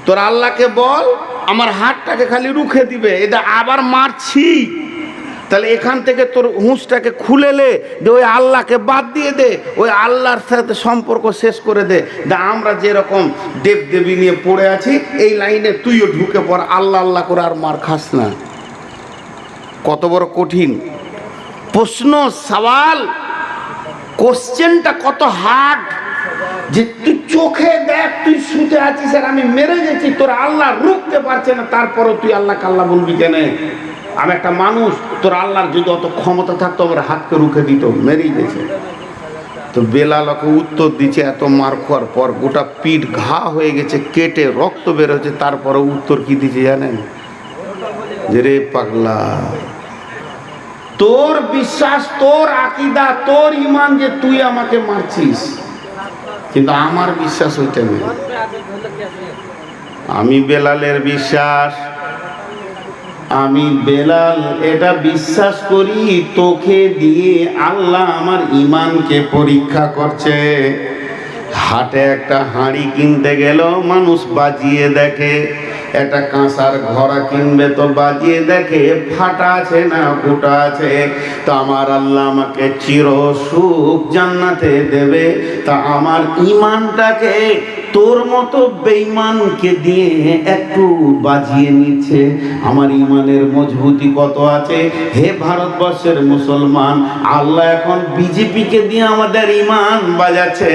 তোর আল্লাহকে বল আমার হাতটাকে খালি রুখে দিবে। এটা আবার মারছি। তাহলে এখান থেকে তোর হুঁশটাকে খুলে লে, যে ওই আল্লাহকে বাদ দিয়ে দে, ওই আল্লাহর সাথে সম্পর্ক শেষ করে দে। আমরা যেরকম দেবদেবী নিয়ে পড়ে আছি, এই লাইনে তুইও ঢুকে পড়, আল্লাহ আল্লাহ করে আর মার খাস না। কত বড় কঠিন প্রশ্ন, সওয়াল, কোশ্চেনটা কত হার্ড। যে তুই চোখে দেখ, তুই শুতে আছিস আর আমি মেরে গেছি, তোর আল্লাহ রুখতে পারছে না, তারপরও তুই আল্লাহকে আল্লাহ বলবি কেন? আমি একটা মানুষ, তোর আল্লাহর যদি অত ক্ষমতা থাকতো আমার হাতকে রুখে দিত, মেরেই গেছে। তো বেলাল ওকে উত্তর দিচ্ছে, এত মার খাওয়ার পর গোটা পিঠ ঘা হয়ে গেছে, কেটে রক্ত বেরোচ্ছে, তারপরে উত্তর কি দিচ্ছে জানেন? যে রে পাগলা, তোর বিশ্বাস, তোর আকীদা, তোর ঈমান যে তুই আমাকে মারছিস, কিন্তু আমার বিশ্বাস ওইটা নেই। আমি বেলালের বিশ্বাস, আমি বেলাল এটা বিশ্বাস করি, তোকে দিয়ে আল্লাহ আমার ঈমানকে পরীক্ষা করছে। হাটে একটা হাঁড়ি কিনতে গেল, মানুষ বাজিয়ে দেখে, একটা কাঁসার ঘড়া কিনবে তো বাজিয়ে দেখে ফাটা আছে না ফুটা আছে। তা আমার আল্লাহ আমাকে চির সুখ জান্নাতে দেবে, তা আমার ঈমানটাকে তোর মতো বেঈমানকে দিয়ে একটু বাজিয়ে নিচ্ছে। আমার ঈমানের মজবুতি কত আছে হে ভারতবর্ষের মুসলমান, আল্লাহ এখন বিজেপিকে দিয়ে আমাদের ঈমান বাজাচ্ছে।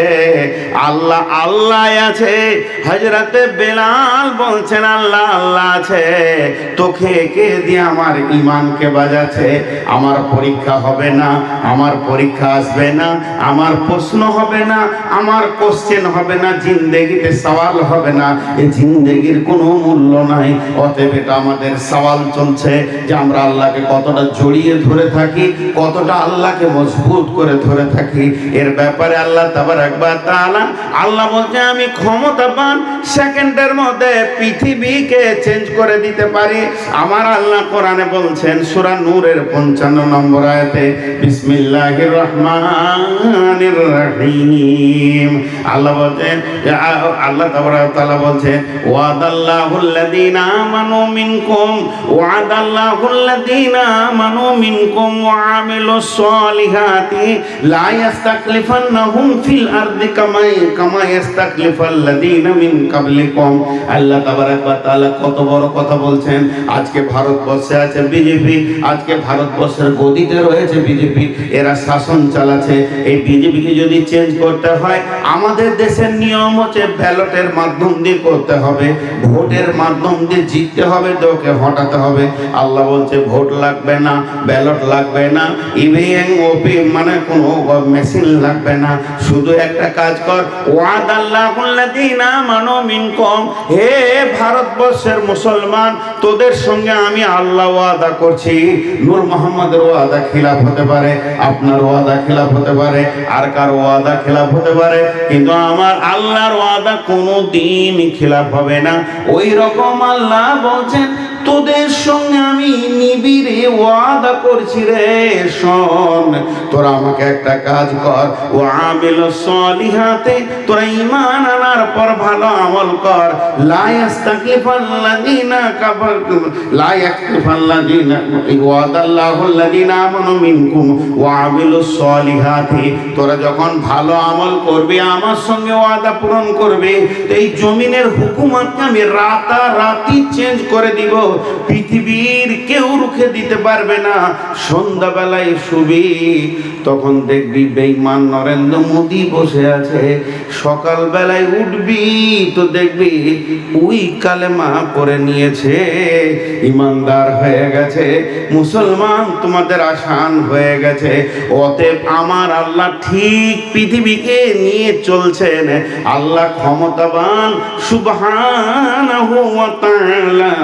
আল্লাহ আল্লাহ আছে, হযরতে বেলাল বলছেন আল্লাহ আল্লাহ আছে, তোকে কে দিয়ে আমার ঈমানকে বাজাচ্ছে। আমার পরীক্ষা হবে না, আমার পরীক্ষা আসবে না, আমার প্রশ্ন হবে না, আমার কোশ্চেন হবে না, জিন্দেগিতে সওয়াল হবে না, এই জিন্দেগির কোনো মূল্য নাই। অতএব এটা আমাদের সওয়াল চলছে যে আমরা আল্লাহকে কতটা জড়িয়ে ধরে থাকি, কতটা আল্লাহকে মজবুত করে ধরে থাকি। এর ব্যাপারে আল্লাহ তাবারাক ওয়া তাআলা আল্লাহ বলছে আমি ক্ষমতাবান, সেকেন্ডের মধ্যে পৃথিবীকে চেঞ্জ করে দিতে পারি। আমার আল্লাহ কোরআনে বলছেন সূরা নূরের 55 নম্বর আয়াতে, বিসমিল্লাহির রহমানির রহিম, আল্লাহ বলছেন, আল্লাহ তাবারাক ওয়া তাআলা বলছেন ওয়াদাল্লাহুল্লাযীনা আমানু মিনকুম ওয়াদাল্লাহুল্লাযীনা আমানু মিনকুম ওয়া আমিলুস সলিহাতি লা ইস্তাকলিফান্নাহুম ফিল আরদি কামা ইস্তাকলিফাল্লাযীনা মিন কাবলিকুম। আল্লাহ তাবারাক ওয়া তাআলা কত বড় কথা বলছেন। আজকে ভারতবর্ষে আছে বিজেপি, আজকে ভারতবর্ষের গদিতে রয়েছে বিজেপি, এরা শাসন চালাচ্ছে। এই বিজেপিকে যদি চেঞ্জ করতে হয়, আমাদের দেশের নিয়ম হচ্ছে ব্যালটের মাধ্যম দিয়ে করতে হবে, ভোটের মাধ্যম দিয়ে জিততে হবে, তো ওকে হটাতে হবে। আল্লাহ বলছে ভোট লাগবে না, ব্যালট লাগবে না, ইভিএম ওপি মানে কোনো মেশিন লাগবে না, শুধু একটা কাজ কর, ওয়াদাল্লাহুল্লাযীনা আমানু মিনকুম, হে ভারতবর্ষের মুসলমান, তোদের সঙ্গে আমি আল্লাহ ওয়াদা করছি। নূর মোহাম্মদের ওয়াদা খিলাফ হতে পারে, আপনার ওয়াদা খিলাফ হতে পারে, আর কার ওয়াদা খিলাফ হতে পারে, কিন্তু আমার আল্লাহর ওয়াদা কোনোদিন খিলাফ হবে না। ওই রকম আল্লাহ বলছেন তোদের সঙ্গে আমি নিবিড়ে ওয়াদা করছি রে, শোন, তোরা আমাকে একটা কাজ কর, ও আমিলুস সলিহাতে, তোরা ঈমান আনার পর ভালো আমল কর, লা ইস্তাকলিফাল্লাযীনা কাফারু লা ইস্তাকলিফাল্লাযীনা ওয়াদাল্লাহুল্লাযীনা আমানু মিনকুম ওয়া আমিলুস সলিহাতি, তোরা যখন ভালো আমল করবে আমার সঙ্গে ওয়াদা পূরণ করবে, এই জমিনের হুকুমতকে আমি রাতারাতি চেঞ্জ করে দিব, পৃথিবীর কেউ রুখে দিতে পারবে না। সন্ধ্যাবেলায় শুবি, তখন দেখবি বেঈমান নরেন্দ্র মোদী বসে আছে, সকালবেলায় উঠবি তো দেখবি ওই কালেমা পড়ে নিয়েছে, ইমানদার হয়ে গেছে, মুসলমান তোমাদের আসান হয়ে গেছে। অতএব আমার আল্লাহ ঠিক পৃথিবীকে নিয়ে চলছেন, আল্লাহ ক্ষমতাবান সুবহানাহু ওয়া তাআলা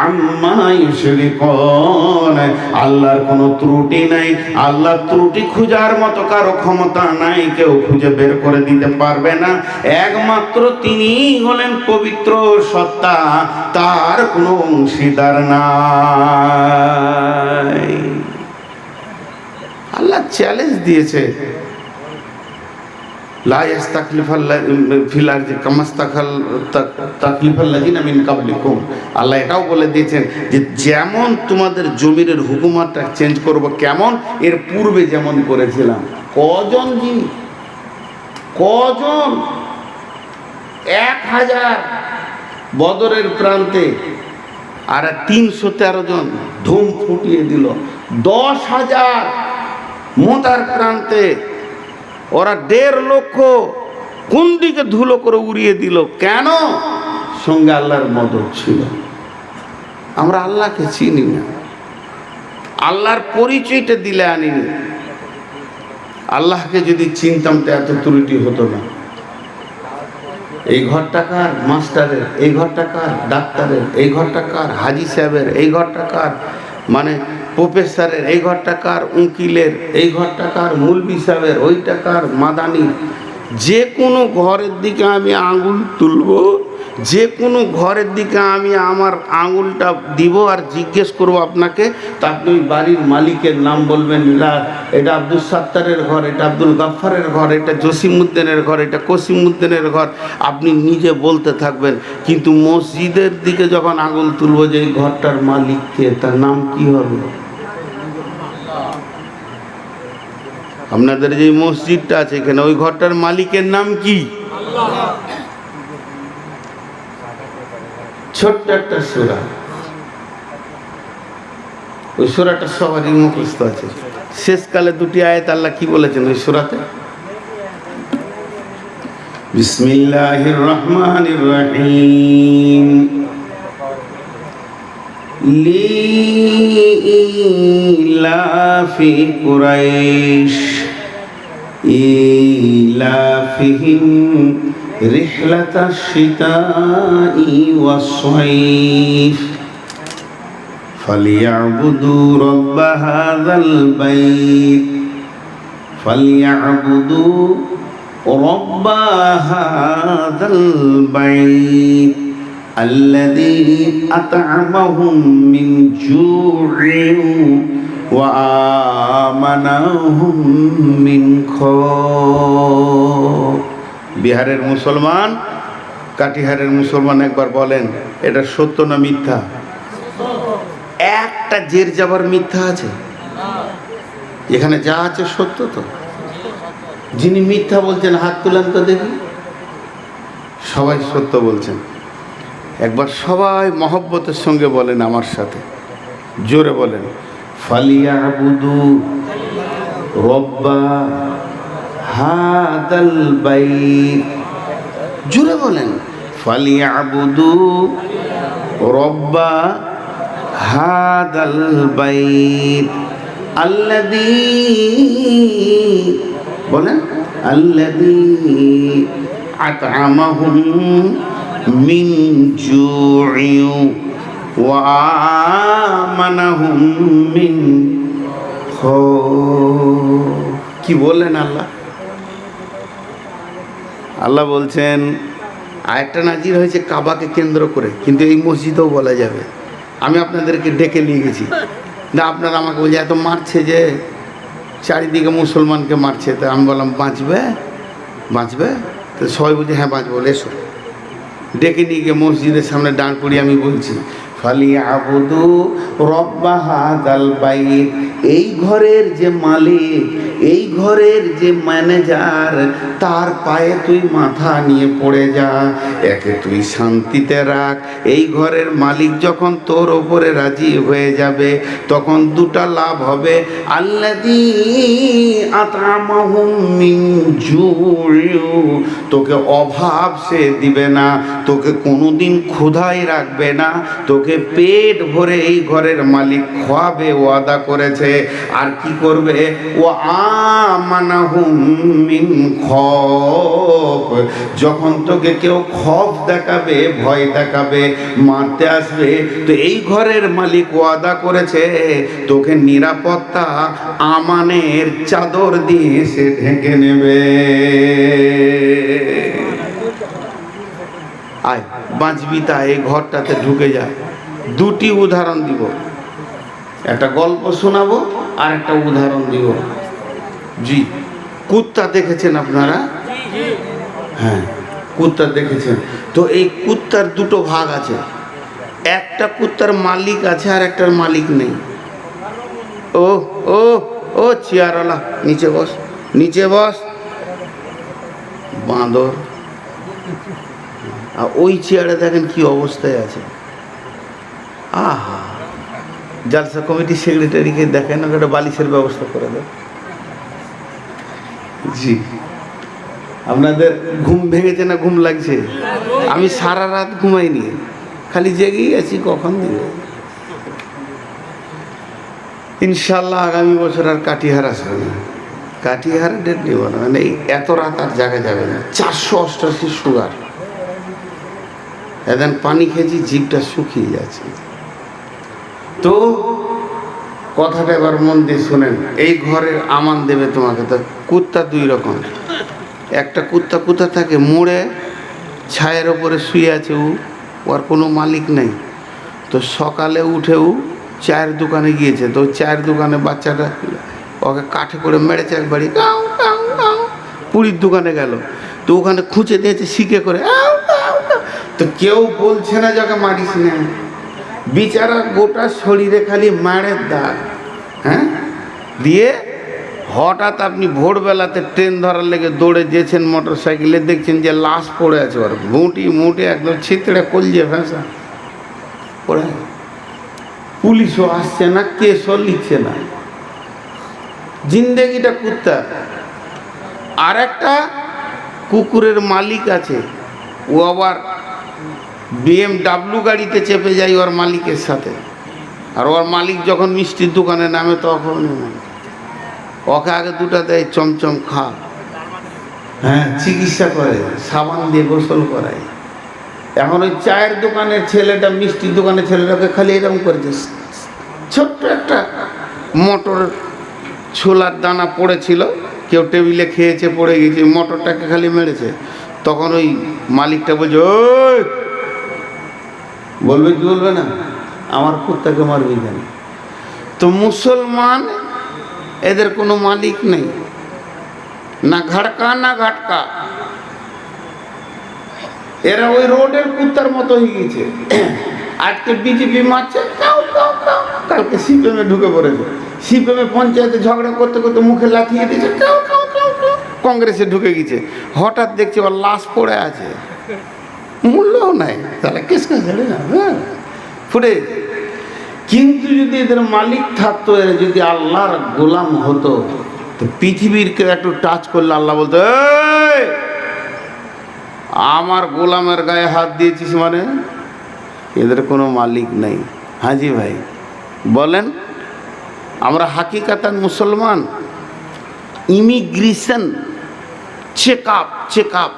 আম্মা ইউশরিকুন। মুশরিকুন। আল্লাহর কোনো ত্রুটি নাই, আল্লাহর ত্রুটি খোঁজার মতো কারো ক্ষমতা নাই, কেউ খুঁজে বের করে দিতে পারবে না। একমাত্র তিনিই হলেন পবিত্র সত্তা, তার কোনো অংশীদার নাই। আল্লাহ চ্যালেঞ্জ দিয়েছে, লা ইস্তাখলিফাল্লাযিনা ফিল আরদি কামা ইস্তাখলাফাল্লাযিনা মিন ক্বাবলিকুম। আল্লাহ এটাও বলে দিয়েছেন যে যেমন তোমাদের জমির হুকুমতটা চেঞ্জ করব, কেমন এর পূর্বে যেমন করেছিলাম। কজন জি, কজন? 1000 বদরের প্রান্তে, আর 313 জন ধুম ফুটিয়ে দিল। 10,000 মোতার প্রান্তে, ওরা 1.5 লক্ষ কোন দিকে ধুলো করে উড়িয়ে দিল। কেন? সঙ্গে আল্লাহর মদদ ছিল। আমরা আল্লাহকে চিনি না, আল্লাহর পরিচয়টা দিলে আনিনি। আল্লাহকে যদি চিনতাম তো এত ত্রুটি হতো না। এই ঘরটা কার? মাস্টারের। এই ঘরটা কার? ডাক্তারের। এই ঘরটা কার? হাজি সাহেবের। এই ঘরটা কার? মানে প্রফেসরের। এই ঘরটা কার? উকিলের। এই ঘরটা কার? মুলবি সাহেবের। ওইটা কার? মাদানির। যে কোনো ঘরের দিকে আমি আঙুল তুলব, যে কোনো ঘরের দিকে আমি আমার আঙুলটা দিব আর জিজ্ঞেস করব আপনাকে, তা আপনি ওই বাড়ির মালিকের নাম বলবেন। এটা আব্দুল সাত্তারের ঘর, এটা আব্দুল গাফফারের ঘর, এটা জসিমউদ্দিনের ঘর, এটা কসিমউদ্দিনের ঘর, আপনি নিজে বলতে থাকবেন। কিন্তু মসজিদের দিকে যখন আঙুল তুলব যে এই ঘরটার মালিককে, তার নাম কি হবে? আপনাদের যে মসজিদটা আছে এখানে, ওই ঘরটার মালিকের নাম কি? ছোট্ট একটা সূরা, ওই সূরাটা সবারই মুখস্থ আছে। শেষকালে 2টি আয়াত আল্লাহ কি বলেছেন ওই সূরাতে? বিসমিল্লাহির রহমানির রহিম। লিইলাফি কুরাইশ ইলাফিহিম রিহলাতাশ শিতাই ওয়াস-সাইফ ফালিয়াবুদু রাব্ব হাযাল বাইত ফালিয়াবুদু রাব্ব হাযাল বাইত আল্লাযী আত'আমাহুম মিন জু'ইন ওয়া আমানাহুম মিন খাউফ। বিহারের মুসলমান, কাটিহারের মুসলমান একবার বলেন এটা সত্য না মিথ্যা? একটা জের যাবার মিথ্যা আছে? এখানে যা আছে সত্য তো। যিনি মিথ্যা বলছেন হাত তুলেন তো দেখি। সবাই সত্য বলছেন। একবার সবাই মহব্বতের সঙ্গে বলেন আমার সাথে, জোরে বলেন, ফালিয়াবুদু রাব্বা হাদাল বাইত। জোরে বলেন, ফালিয়াবুদু রাব্বা হাদাল বাইত আল্লাযী, বলেন, আল্লাযী আত'আমাহুম মিন জু'ইন ওয়া আমানাহুম মিন খাউফ। কি বললেন আল্লাহ? আল্লাহ বলছেন আয়াতটা নাজির হয়েছে কাবাকে কেন্দ্র করে, কিন্তু এই মসজিদেও বলা যাবে। আমি আপনাদেরকে ডেকে নিয়ে গেছি না, আপনারা আমাকে বলছে এত মারছে যে চারিদিকে মুসলমানকে মারছে, তা আমি বললাম বাঁচবে বাঁচবে, তো সবাই বলছে হ্যাঁ বাঁচবো, এসো। ডেকে নিয়ে গিয়ে মসজিদের সামনে দাঁড় করিয়ে আমি বলছি ফালিয়াবুদু রাব্বা হাযাল বাইত। এই ঘরের যে মালিক, এই ঘরের যে ম্যানেজার, তার পায়ে তুই মাথা নিয়ে পড়ে যা, একে তুই শান্তিতে রাখ। এই ঘরের মালিক যখন তোর ওপরে রাজি হয়ে যাবে তখন 2টা লাভ হবে। আল্লাযী আত'আমাহুম মিন জু'ইন, তোকে অভাব সে দিবে না, তোকে কোনোদিন ক্ষুধায় রাখবে না, তোকে পেট ভরে এই ঘরের মালিক খাওয়াবে, ওয়াদা করেছে। আর কি করবে? ও আমানাহুম মিন খৌফ, যখন তোকে কেউ খৌফ দেখাবে, ভয় দেখাবে, মারতে আসবে, তো এই ঘরের মালিক ওয়াদা করেছে তোকে নিরাপত্তা আমানের চাদর দিয়ে সে ঢেকে নেবে। আয় বাঁচবি তা এই ঘরটাতে ঢুকে যায়। দুটি উদাহরণ দিব, একটা গল্প শোনাবো আর একটা উদাহরণ দিব। জি, কুত্তা দেখেছেন আপনারা? হ্যাঁ, কুত্তা দেখেছেন। তো এই কুত্তার দুটো ভাগ আছে, একটা কুত্তার মালিক আছে আর একটার মালিক নেই। ও ও ও চেয়ারওয়ালা, নিচে বস, নিচে বস। বাঁদর। আর ওই চেয়ারে দেখেন কি অবস্থায় আছে। আহা, জালসা কমিটির সেক্রেটারিকে দেখেন একটা বালিশের ব্যবস্থা করে দেয়। জি, আপনাদের ঘুম ভেঙেছে না ঘুম লাগছে? আমি সারা রাত ঘুমাইনি, খালি জেগেই আছি কখন দিবে। ইনশাল্লাহ আগামী বছর আর কাটিহার আসবে না, কাটিহার ডেট নিব না, মানে এত রাত আর জায়গা যাবে না। 488 সুগার, এখন পানি খেয়েছি, জিভটা শুকিয়ে যাচ্ছে। তো কথাটা এবার মন দিয়ে শোনেন, এই ঘরের আমান দেবে তোমাকে। তো কুত্তা দুই রকম, একটা কুত্তা কোথা থাকে মোড়ে ছায়ের ওপরে শুয়ে আছে, ওর কোনো মালিক নেই। তো সকালে উঠেও চায়ের দোকানে গিয়েছে, তো চায়ের দোকানে বাচ্চাটা ওকে কাঠে করে মেরেছে একবারই, পুরীর দোকানে গেল, তো ওখানে খুঁচে দিয়েছে শিখে করে। তো কেউ বলছে না যাকে মারিস না, বিচারা গোটা শরীরে খালি মারের দাগ। হ্যাঁ, দিয়ে হঠাৎ আপনি ভোরবেলাতে ট্রেন ধরার লেগে দৌড়ে যেছেন মোটর সাইকেলে, দেখছেন যে লাশ পড়ে আছে, ওর মুটি একদম ছিতড়ে কলজে ফেঁসা পড়ে। পুলিশও আসছে না, কেসও লিখছে না, জিন্দেগিটা কুত্তা। আর একটা কুকুরের মালিক আছে, ও আবার BMW গাড়িতে চেপে যায় ওর মালিকের সাথে, আর ওর মালিক যখন মিষ্টির দোকানে নামে তখন ওকে আগে দুটা দেয়, চমচম খা। হ্যাঁ, চিকিৎসা করে, সাবান দিয়ে গোসল করায়। এখন ওই চায়ের দোকানের ছেলেটা, মিষ্টির দোকানের ছেলেটাকে খালি এরকম করেছে, ছোট্ট একটা মটর ছোলার দানা পড়েছিল, কেউ টেবিলে খেয়েছে, পড়ে গেছে, মটরটাকে খালি মেরেছে। তখন ওই মালিকটা বলছে, ওই বলবে কি বলবে না, আমার কুত্তাকে মারবি কেন? তো মুসলমান এদের কোনো মালিক নেই, না ঘাটকা না ঘাটকা, এরা ওই রোডের কুত্তার মতো হয়ে গেছে। আজকে বিজেপি মারছে, কালকে সিপিএমে ঢুকে পড়েছে, সিপিএমে পঞ্চায়েতে ঝগড়া করতে করতে মুখে লাথিয়ে দিয়েছে, কংগ্রেসে ঢুকে গেছে। হঠাৎ দেখছি ওর লাশ পড়ে আছে, মূল্যও নাই, তাহলে কেস ছেড়ে না ফুটে। কিন্তু যদি এদের মালিক থাকতো, এরা যদি আল্লাহর গোলাম হতো, তো পৃথিবীর কেউ একটু টাচ করলে আল্লাহ বলতো, আমার গোলামের গায়ে হাত দিয়েছিস মানে এদের কোনো মালিক নেই। হাজি ভাই বলেন, আমরা হাকিকাতান মুসলমান। ইমিগ্রেশন চেক আপ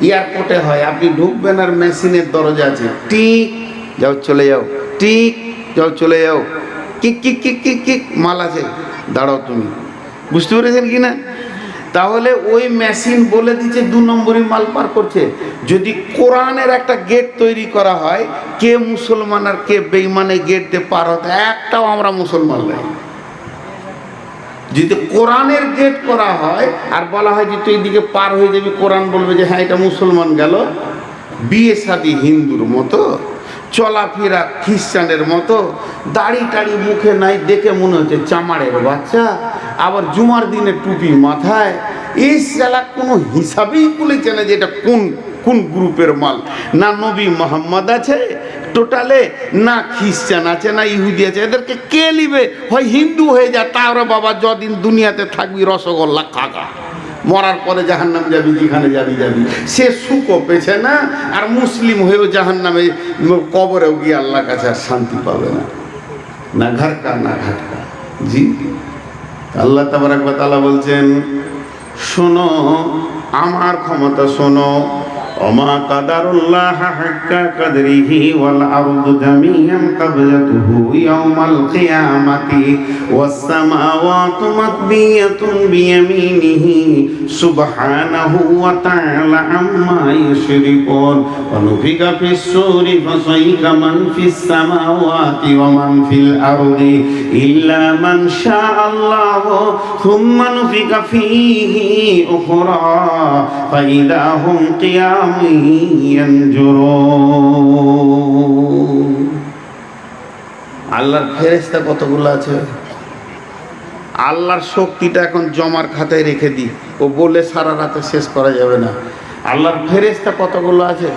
এয়ারপোর্টে হয়, আপনি ঢুকবেন আর মেশিনের দরজা আছে, টিক যাও চলে যাও, টিক যাও চলে যাও, kick kick kick kick kick মাল আছে, দাঁড়াও তুমি। বুঝতে পেরেছেন কি না? তাহলে ওই মেশিন বলে দিচ্ছে 2 নম্বরই মাল পার করছে। যদি কোরআনের একটা গেট তৈরি করা হয়, কে মুসলমান আর কে বেঈমানে গেট দিয়ে পার হতে, একটাও আমরা মুসলমান নাই। যদি কোরআনের গেট করা হয় আর বলা হয় যে তুই এদিকে পার হয়ে যাবি, কোরআন বলবে যে হ্যাঁ এটা মুসলমান গেল। বিয়ে শাদী হিন্দুর মতো, চলাফেরা খ্রিস্টানের মতো, দাড়ি টাড়ি মুখে নাই, দেখে মনে হচ্ছে চামারের বাচ্চা, আবার জুমার দিনে টুপি মাথায়। এই শালা কোনো হিসাবেই বলেছে না যে এটা কোন কোন গ্রুপের মাল। না নবী মোহাম্মদ আছে টোটালে, না খ্রিস্টান আছে, না ইহুদি আছে। এদেরকে কে নিবে? হয় হিন্দু হয়ে যায়, তাহলে বাবা যদিন দুনিয়াতে থাকবি রসগোল্লা খাগা, মরার পরে জাহান্নাম যাবি, যেখানে যাবি যাবি। সে সুখও পেছে না, আর মুসলিম হয়েও জাহান্নামে কবরেও গিয়ে আল্লাহর কাছে আর শান্তি পাবে না, না ঘাটকা না ঘাটকা। জি, আল্লাহ তাবারাক ওয়া তাআলা বলছেন, শোনো আমার ক্ষমতা শোনো, ওমা কাদারুল্লাহ হাক্কা কাদরিহি ওয়াল আরদু জামিআন কাবজাতুহু ইয়াওমাল কিয়ামাতি ওয়াস সামাওয়াতু মাতবিয়াতুন বিয়ামিনিহি সুবহানাহু ওয়া তাআলা আম্মা ইউশরিকুন ওয়া নুফিকা ফিস সূরি ফাসাইকা মান ফিস সামাওয়াতি ওয়া মান ফিল আরদি ইল্লা মান শাআল্লাহু থুম্মা নুফিকা ফীহি উখরা ফাইদা হুম কিয়াম আল্লাহর ফেরেশতা কতগুলো আছে? আল্লাহর শক্তিটা এখন জমার খাতায় রেখে দিই, ও বলে সারা রাতে শেষ করা যাবে না। আল্লাহর ফেরেশতা কতগুলো আছে?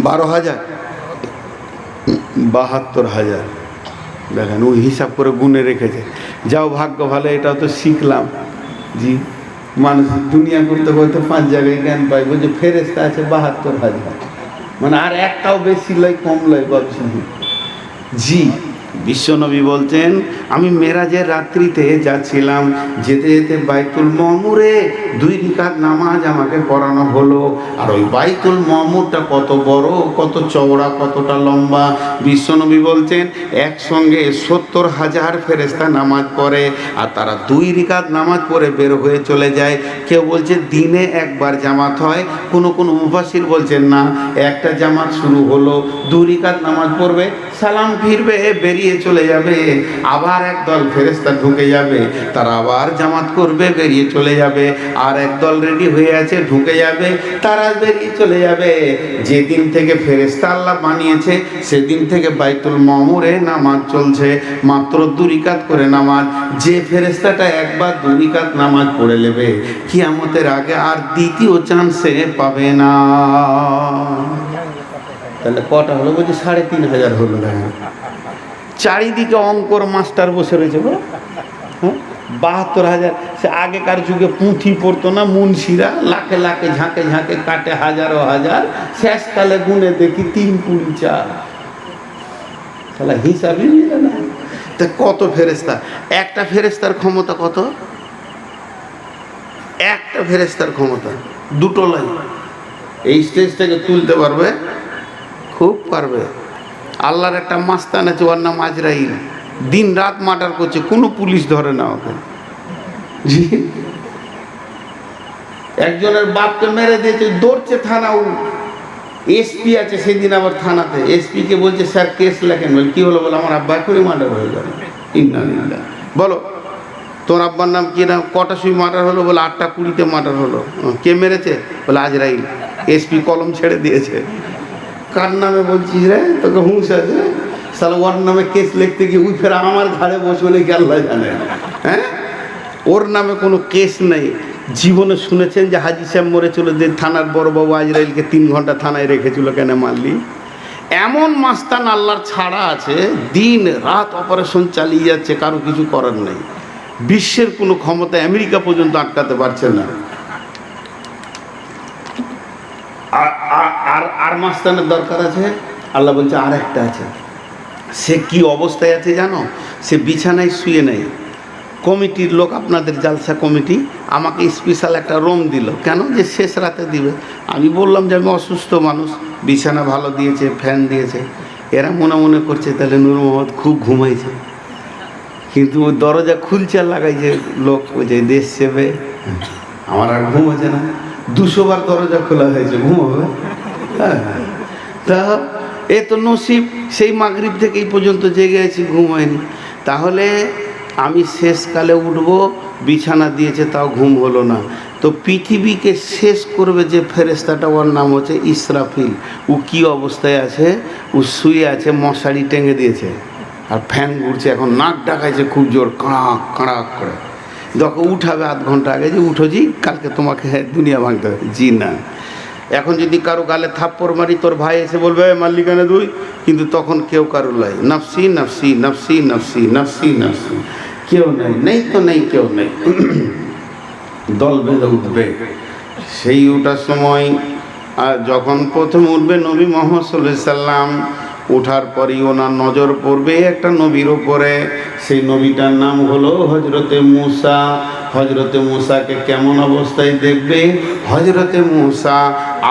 12,000, 72,000। দেখেন ও হিসাব করে গুনে রেখেছে। যাও ভাগ্য ভালো, এটাও তো শিখলাম। জি, মানুষ দুনিয়া করতে করতে 5 জায়গায় জ্ঞান পাই, বলছে ফেরেশতা আছে 72,000, মানে আর একটাও বেশি লয় কম লয় ভাবছি। জি, বিশ্বনবী বলছেন, আমি মেরাজের রাত্রিতে যাচ্ছিলাম, যেতে যেতে বাইতুল মামুরে 2 রাকাত নামাজ আমাকে পড়ানো হলো। আর ওই বাইতুল মামুরটা কত বড়, কত চওড়া, কতটা লম্বা। বিশ্বনবী বলছেন একসঙ্গে 70,000 ফেরেশতা নামাজ পড়ে, আর তারা 2 রাকাত নামাজ পড়ে বের হয়ে চলে যায়। কেউ বলছে দিনে একবার জামাত হয়, কোনো মুফাসসির বলছেন না, একটা জামাত শুরু হলো, 2 রাকাত নামাজ পড়বে, সালাম ফিরবে, বেরিয়ে চলে যাবে। আবার একদল ফেরেশতা ঢুকে যাবে, তারা আবার জামাত করবে, বেরিয়ে চলে যাবে। আর একদল রেডি হয়ে আছে, ঢুকে যাবে, তারা বেরিয়ে চলে যাবে। যেদিন থেকে ফেরেশতা আল্লাহ বানিয়েছে সেদিন থেকে বাইতুল মামুরে নামাজ চলছে, মাত্র 2 রাকাত করে নামাজ। যে ফেরেশতাটা একবার 2 রাকাত নামাজ পড়ে নেবে, কিয়ামতের আগে আর দ্বিতীয় চান্সে পাবে না। তাহলে কটা হলো? বলছি 3,500 হলো। চারিদিকে অঙ্কর মাস্টার বসে রয়েছে, বলো 72,000। সে আগেকার যুগে পুঁথি পড়তো না, মুন্সিরা লাখে লাখে ঝাঁকে ঝাঁকে কাটে, হাজারো হাজার, শেষকালে গুনে দেখি 3 20 4। তাহলে হিসাবই মিলে না। তা কত ফেরেশতা? একটা ফেরেশতার ক্ষমতা কত? একটা ফেরেশতার ক্ষমতা 2 লাইন। এই স্টেজটাকে তুলতে পারবে? খুব পারবে। আল্লাহর একটা মাস্তান আছে, ওর নাম আজরাইল। দিন রাত মার্ডার করছে, কোনো পুলিশ ধরে না ওকে। জি, একজনের বাপকে মেরে দিয়েছে, দৌড়ছে থানা। এসপি আছে সেদিন আবার থানাতে, এসপিকে বলছে স্যার কেস লেখেন। বলে কি হলো? বলে আমার আব্বা করে মার্ডার হয়ে গেল। ইন্নালিল্লাহ। বলো তোর আব্বার নাম কি? নাম? কটা সময় মার্ডার হলো? বলে 8টা 20-তে মার্ডার হলো। কে মেরেছে? বলে আজরাইল। এসপি কলম ছেড়ে দিয়েছে। কার নামে বলছিস রে? তোকে হুঁশ আছে? সালা ওর নামে কেস লিখতে গিয়ে উই ফের আমার ঘাড়ে বসলে কি আল্লাহ জানে। হ্যাঁ, ওর নামে কোনো কেস নেই। জীবনে শুনেছেন যে হাজি সাহেব মরে চলে যে থানার বড়বাবু আজরাইলকে 3 ঘন্টা থানায় রেখেছিল, কেন মারলি? এমন মাস্তান আল্লাহর ছাড়া আছে, দিন রাত অপারেশন চালিয়ে যাচ্ছে, কারো কিছু করার নেই। বিশ্বের কোনো ক্ষমতা আমেরিকা পর্যন্ত আটকাতে পারছে না। আর মাস্তানের দরকার আছে। আল্লাহ বলছে আর একটা আছে। সে কি অবস্থায় আছে জানো? সে বিছানায় শুয়ে নেই। কমিটির লোক, আপনাদের জালসা কমিটি আমাকে স্পেশাল একটা রুম দিল। কেন? যে শেষ রাতে দিবে। আমি বললাম যে আমি অসুস্থ মানুষ, বিছানা ভালো দিয়েছে, ফ্যান দিয়েছে। এরা মনে করছে তাহলে নূর মোহাম্মদ খুব ঘুমাইছে, কিন্তু ওই দরজা খুলছে আর লাগাইছে লোক, ওই যে দেশ সেবে। আমার আর ঘুম হচ্ছে না। 200 বার দরজা খোলা হয়েছে, ঘুম হবে? হ্যাঁ, তা এ তো নসিব। সেই মাগরিব থেকে এই পর্যন্ত জেগে আছি, ঘুম হয়নি। তাহলে আমি শেষকালে উঠব, বিছানা দিয়েছে তাও ঘুম হলো না। তো পৃথিবীকে শেষ করবে যে ফেরেশতাটা, ওর নাম হচ্ছে ইসরাফিল। ও কি অবস্থায় আছে? ও শুয়ে আছে, মশারি টেঙে দিয়েছে আর ফ্যান ঘুরছে। এখন নাক ডাকাইছে খুব জোর, কাঁড়াক কাঁড়াক করে। যখন উঠাবে 1/2 ঘন্টা আগে, যে উঠো জি, কালকে তোমাকে দুনিয়া ভাঙতে হবে। জি না। এখন যদি কারো গালে থাপ্পড় মারি, তোর ভাই এসে বলবে মাল্লিকানা দুই, কিন্তু তখন কেউ কারো লাই, নফসি নফসি নফসি নফসি নফসি নফসি, কেউ নেই, নেই তো নেই, কেউ নেই। দল বেঁধে উঠবে। সেই ওঠার সময় আর যখন প্রথম উঠবে নবী মুহাম্মদ সাল্লাল্লাহু আলাইহি সাল্লাম, ওঠার পরই ওনার নজর পড়বে একটা নবীর ওপরে। সেই নবীটার নাম হলো হজরতে মুসা। হজরতে মুসাকে কেমন অবস্থায় দেখবে? হজরতে মুসা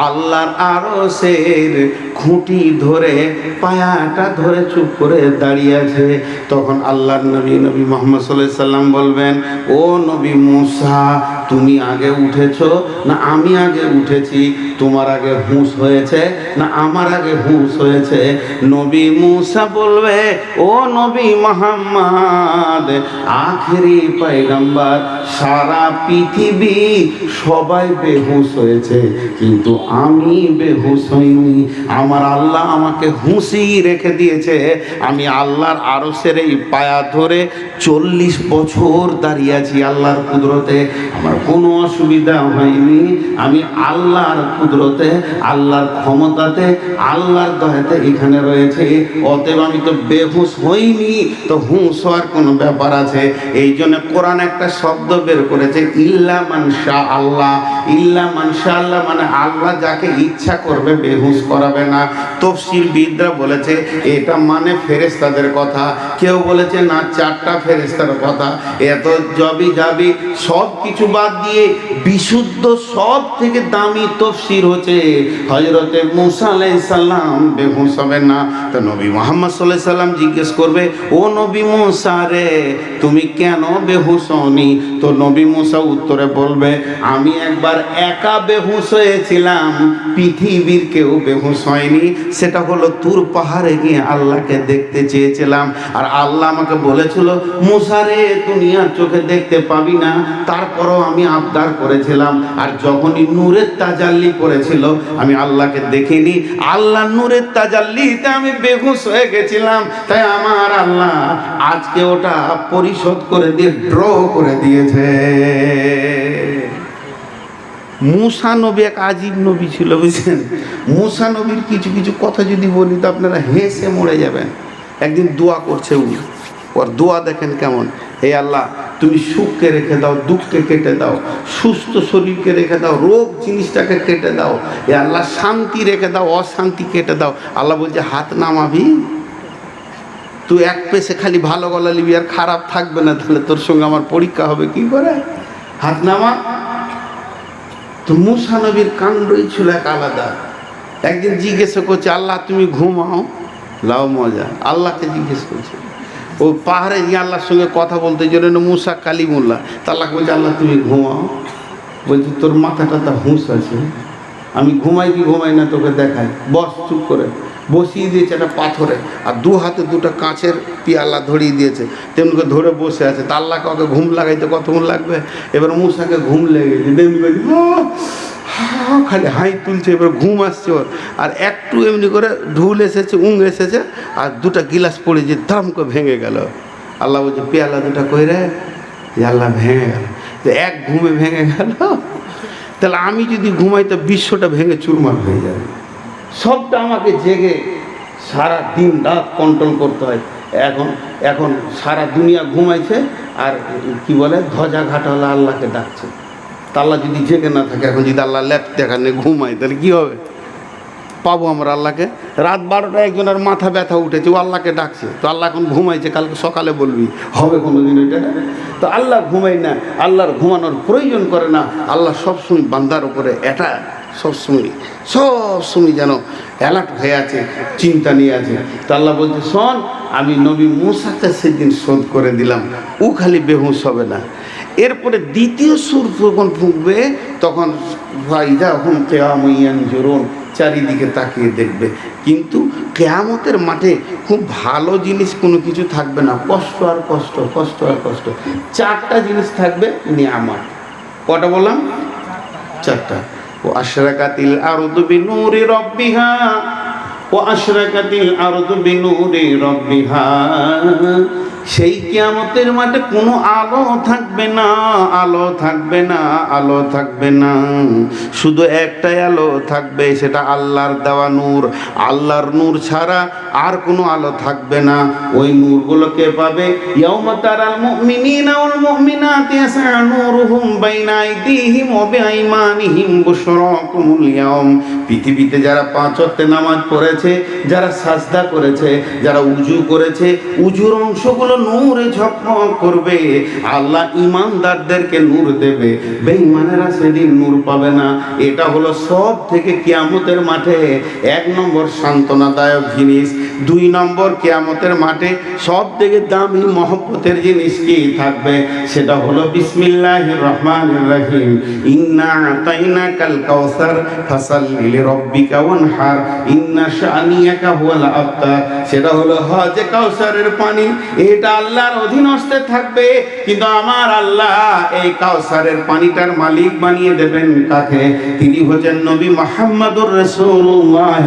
আল্লাহর আরশের খুঁটি ধরে পায়াটা ধরে চুপ করে দাঁড়িয়ে আছে। তখন আল্লাহর নবী মুহাম্মদ সাল্লাল্লাহু আলাইহি সাল্লাম বলবেন, ও নবী মুসা, তুমি আগে উঠেছো না আমি আগে উঠেছি? তোমার আগে হুঁশ হয়েছে না আমার আগে হুঁশ হয়েছে? নবী মুসা বলবে, ও নবী মুহাম্মদ, আখেরি পয়গম্বর, সারা পৃথিবী সবাই বেহুশ হয়েছে কিন্তু আমি বেহুশ হইনি। আমার আল্লাহ আমাকে হুঁশই রেখে দিয়েছে। আমি আল্লাহর আরশের এই পায়া ধরে 40 বছর দাঁড়িয়ে আছি আল্লাহর কুদরতে। আমার কোনো অসুবিধা হয়নি। আমি আল্লাহর কুদরতে, আল্লাহর ক্ষমতাতে, আল্লাহর দয়াতে এখানে রয়েছে। অতএব আমি তো বেহুশ হইনি, তো হুঁশ হওয়ার কোনো ব্যাপার আছে? এই জন্য কোরআন একটা শব্দ বের করেছে, ইল্লা মান শা আল্লাহ। ইল্লা মান শা আল্লাহ মানে আল্লাহ যাকে ইচ্ছা করবে বেহুশ করাবে না। তাফসীর বিদরা বলেছে এটা মানে ফেরেশতাদের কথা, কেউ বলেছে না 4টা ফেরেশতার কথা। এত জবি যাবি সব কিছু বাদ দিয়ে বিশুদ্ধ সব থেকে দামি তাফসীর হচ্ছে হযরতে মুসা আলাইহিস সালাম বেহুশ হবে না। তো নবী মুহাম্মদ সাল্লাল্লাহু আলাইহি সাল্লাম জিজ্ঞেস করবে, ও নবী মুসা রে, তুমি কেন বেহুশ হওনি? তো নবী মুসা উত্তরে বলবে, আমি একবার একা বেহুশ হয়েছিলাম, পৃথিবীর কেউ বেহুশ হয়নি। সেটা হলো তুর পাহাড়ে গিয়ে আল্লাহকে দেখতে চেয়েছিলাম, আর আল্লাহ আমাকে বলেছিল, মুসা রে দুনিয়ার চোখে দেখতে পাবি না, তারপরও আমি আবদার করেছিলাম। আর যখনই নূরের তাজাল্লি পড়েছিল আমি আল্লাহকে দেখিনি, আল্লাহ নূরের তাজাল্লিতে আমি বেহুশ হয়ে গেছিলাম। তাই আমার আল্লাহ আজকে ওটা পরিশোধ করে দিয়ে ড্র করে দিয়েছে। মুসা নবী এক আজীব নবী ছিল, বুঝছেন? মুসা নবীর কিছু কিছু কথা যদি বলি তো আপনারা হেসে মরে যাবেন। একদিন দোয়া করছে উনি, ওর দোয়া দেখেন কেমন, হে আল্লাহ তুমি সুখকে রেখে দাও, দুঃখকে কেটে দাও, সুস্থ শরীরকে রেখে দাও, রোগ জিনিসটাকে কেটে দাও, হে আল্লাহ শান্তি রেখে দাও, অশান্তি কেটে দাও। আল্লাহ বলছে হাত নামাবি, তুই এক পেশে খালি ভালো গলা নিবি আর খারাপ থাকবে না, তাহলে তোর সঙ্গে আমার পরীক্ষা হবে কি করে? হাত নামা। তো মুসা নবীর কাণ্ডই ছিল এক আলাদা। একদিন জিজ্ঞেস করছে, আল্লাহ তুমি ঘুমাও, লাও মজা। আল্লাহকে জিজ্ঞেস করছে, ও পাহাড়ে গিয়ে আল্লাহর সঙ্গে কথা বলতে জন্য মুসা কালিমুল্লাহ। তা আল্লাহকে বলছে, আল্লাহ তুমি ঘুমাও। বলছি তোর মাথাটা হুঁশ আছে? আমি ঘুমাই কি ঘুমাই না তোকে দেখাই, বস চুপ করে। বসিয়ে দিয়েছে একটা পাথরে, আর দু হাতে দুটো কাঁচের পিয়ালা ধরিয়ে দিয়েছে, তেমনি করে ধরে বসে আছে। তা আল্লাহকে ওকে ঘুম লাগাইতে কতক্ষণ লাগবে? এবার মুসাকে ঘুম লেগেছে, তেমনি খালি হাই তুলছে, এবার ঘুম আসছে ওর। আর একটু এমনি করে ঢুল এসেছে, এসেছে, আর দুটা গিলাস পড়ে যে দাম করে ভেঙে গেল। আল্লাহ বলছে পেয়ালা দুটা কই রে? আল্লাহ ভেঙে গেল। তো এক ঘুমে ভেঙে গেল, তাহলে আমি যদি ঘুমাই তো বিশ্বটা ভেঙে চুরমার হয়ে যাবে। সবটা আমাকে জেগে সারা দিন রাত কন্ট্রোল করতে হয়। এখন সারা দুনিয়া ঘুমাইছে, আর কি বলে ধ্বজা ঘাটা হলে আল্লাহকে ডাকছে। তা আল্লাহ যদি জেগে না থাকে, এখন যদি আল্লাহ ল্যাপ দেখানে ঘুমায়, তাহলে কী হবে? পাবো আমরা আল্লাহকে? রাত 12টায় একজনের মাথা ব্যথা উঠেছে, ও আল্লাহকে ডাকছে, তো আল্লাহ এখন ঘুমাইছে, কালকে সকালে বলবি, হবে কোনো দিন এটা? তো আল্লাহ ঘুমাই না, আল্লাহর ঘুমানোর প্রয়োজন করে না। আল্লাহ সবসময় বান্দার উপরে এটা সবসময় যেন অ্যালার্ট হয়ে আছে, চিন্তা নিয়ে আছে। তো আল্লাহ বলছে, শোন, আমি নবী মুসাকে সেদিন শোধ করে দিলাম, ও খালি বেহুশ হবে না। এরপরে দ্বিতীয় সুর যখন ফুঁকবে, তখন ভাইজা হুম কেয়াময়ান জোরন, চারিদিকে তাকিয়ে দেখবে। কিন্তু কেয়ামতের মাঠে খুব ভালো জিনিস কোনো কিছু থাকবে না, কষ্ট আর কষ্ট, কষ্ট আর কষ্ট। 4টা জিনিস থাকবে নিয়ামত। কটা বললাম? 4টা। ও আশরাকাতিল আরদু বিনূরি রাব্বিহা, ও আশরাকাতিল আরদু বিনূরি রাব্বিহা। সেই কিয়ামতের মাঠে কোনো আলো থাকবে না, আলো থাকবে না, আলো থাকবে না। শুধু একটাই আলো থাকবে, সেটা আল্লাহর দেওয়া নূর। আল্লাহর নূর ছাড়া আর কোনো আলো থাকবে না। ওই নূরগুলোকে পাবে ইয়াউমা তারাল মুমিনিনা ওয়াল মুমিনাতি ইয়াসআ নূরুহুম বাইনা আইদিহিম ওয়া বিআইমানিহিম বুশরাকুমুল ইয়াউম। পৃথিবীতে যারা 5 ওয়াক্তে নামাজ পড়েছে, যারা সাজদা করেছে, যারা উজু করেছে, উজুর অংশগুলো নূরে ঝকমক করবে। আল্লাহ ঈমানদারদেরকে নূর দেবে, বেঈমানেরা সেদিন নূর পাবে না। এটা হলো সব থেকে কিয়ামতের মাঠে 1 নম্বর সান্ত্বনাদায়ক জিনিস। 2 নম্বর, কিয়ামতের মাঠে সব থেকে দামি মহব্বতের জিনিস কি থাকবে? সেটা হলো বিসমিল্লাহির রহমানির রহিম, ইন্না আতাইনাকাল কাউসার ফাসাল্লি লিরাব্বিকা ওয়ানহার ইন্না শানিয়াকা হুয়াল আবতার। সেটা হলো হজে কাউসারের পানি। এটা আল্লাহর অধীনস্থে থাকবে, কিন্তু আমার আল্লাহ এই কাউসারের পানিটার মালিক বানিয়ে দেবেন কাকে? তিনি হচ্ছেন নবী মুহাম্মদুর রাসূলুল্লাহ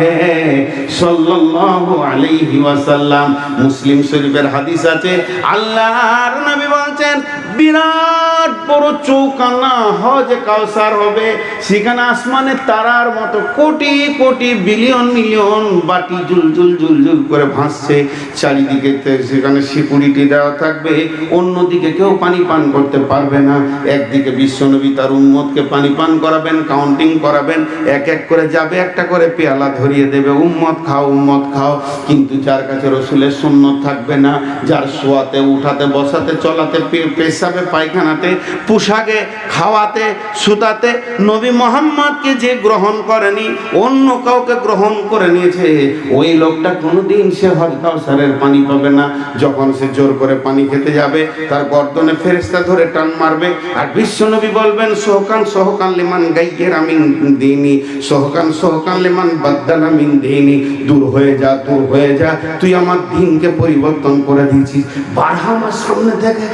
সাল্লাল্লাহু আলাইহি ওয়াসাল্লাম। মুসলিম শরীফের হাদিস আছে, আল্লাহর নবী বলছেন, বিরাট বড় চৌকানা হজে কাউসার হবে। সেখানে আসমানের তারার মতো কোটি কোটি বিলিয়ন মিলিয়ন বাটি জুলজুল জুলজুল করে ভাসছে। চারিদিকে সেখানে সিকিউরিটি দেওয়া থাকবে, অন্যদিকে কেউ পানি পান করতে পারবে না। একদিকে বিশ্বনবী তার উম্মতকে পানি পান করাবেন, কাউন্টিং করাবেন, এক এক করে যাবে, একটা করে পেয়ালা ধরিয়ে দেবে, উম্মত খাও, উম্মত খাও। কিন্তু যার কাছে রসুলের সুন্নত থাকবে না, যার শোয়াতে উঠাতে বসাতে চলাতে পেশাবে পায়খানাতে পোশাকে খাওয়াতে সুতাতে নবী মোহাম্মদকে যে গ্রহণ করেনি, অন্য কাউকে গ্রহণ করে নিয়েছে, ওই লোকটা কোনোদিন সে হজ কাউসারের পানি পাবে না। যখন সে জোর করে পানি খেতে যাবে, তার গর্দনে ফেরেশতা ধরে টান মারবে, আর বিশ্বনবী বলবেন, সোহকান সোহকান লিমান গাইয়্যারা মিন দীনি, সোহকান সোহকান লিমান বাদদালা মিন দীনি। দূর হয়ে যা, দূর হয়ে যা, তুই আমার দ্বীনকে পরিবর্তন করে দিয়েছিস। বারহা আমার সামনে থেকে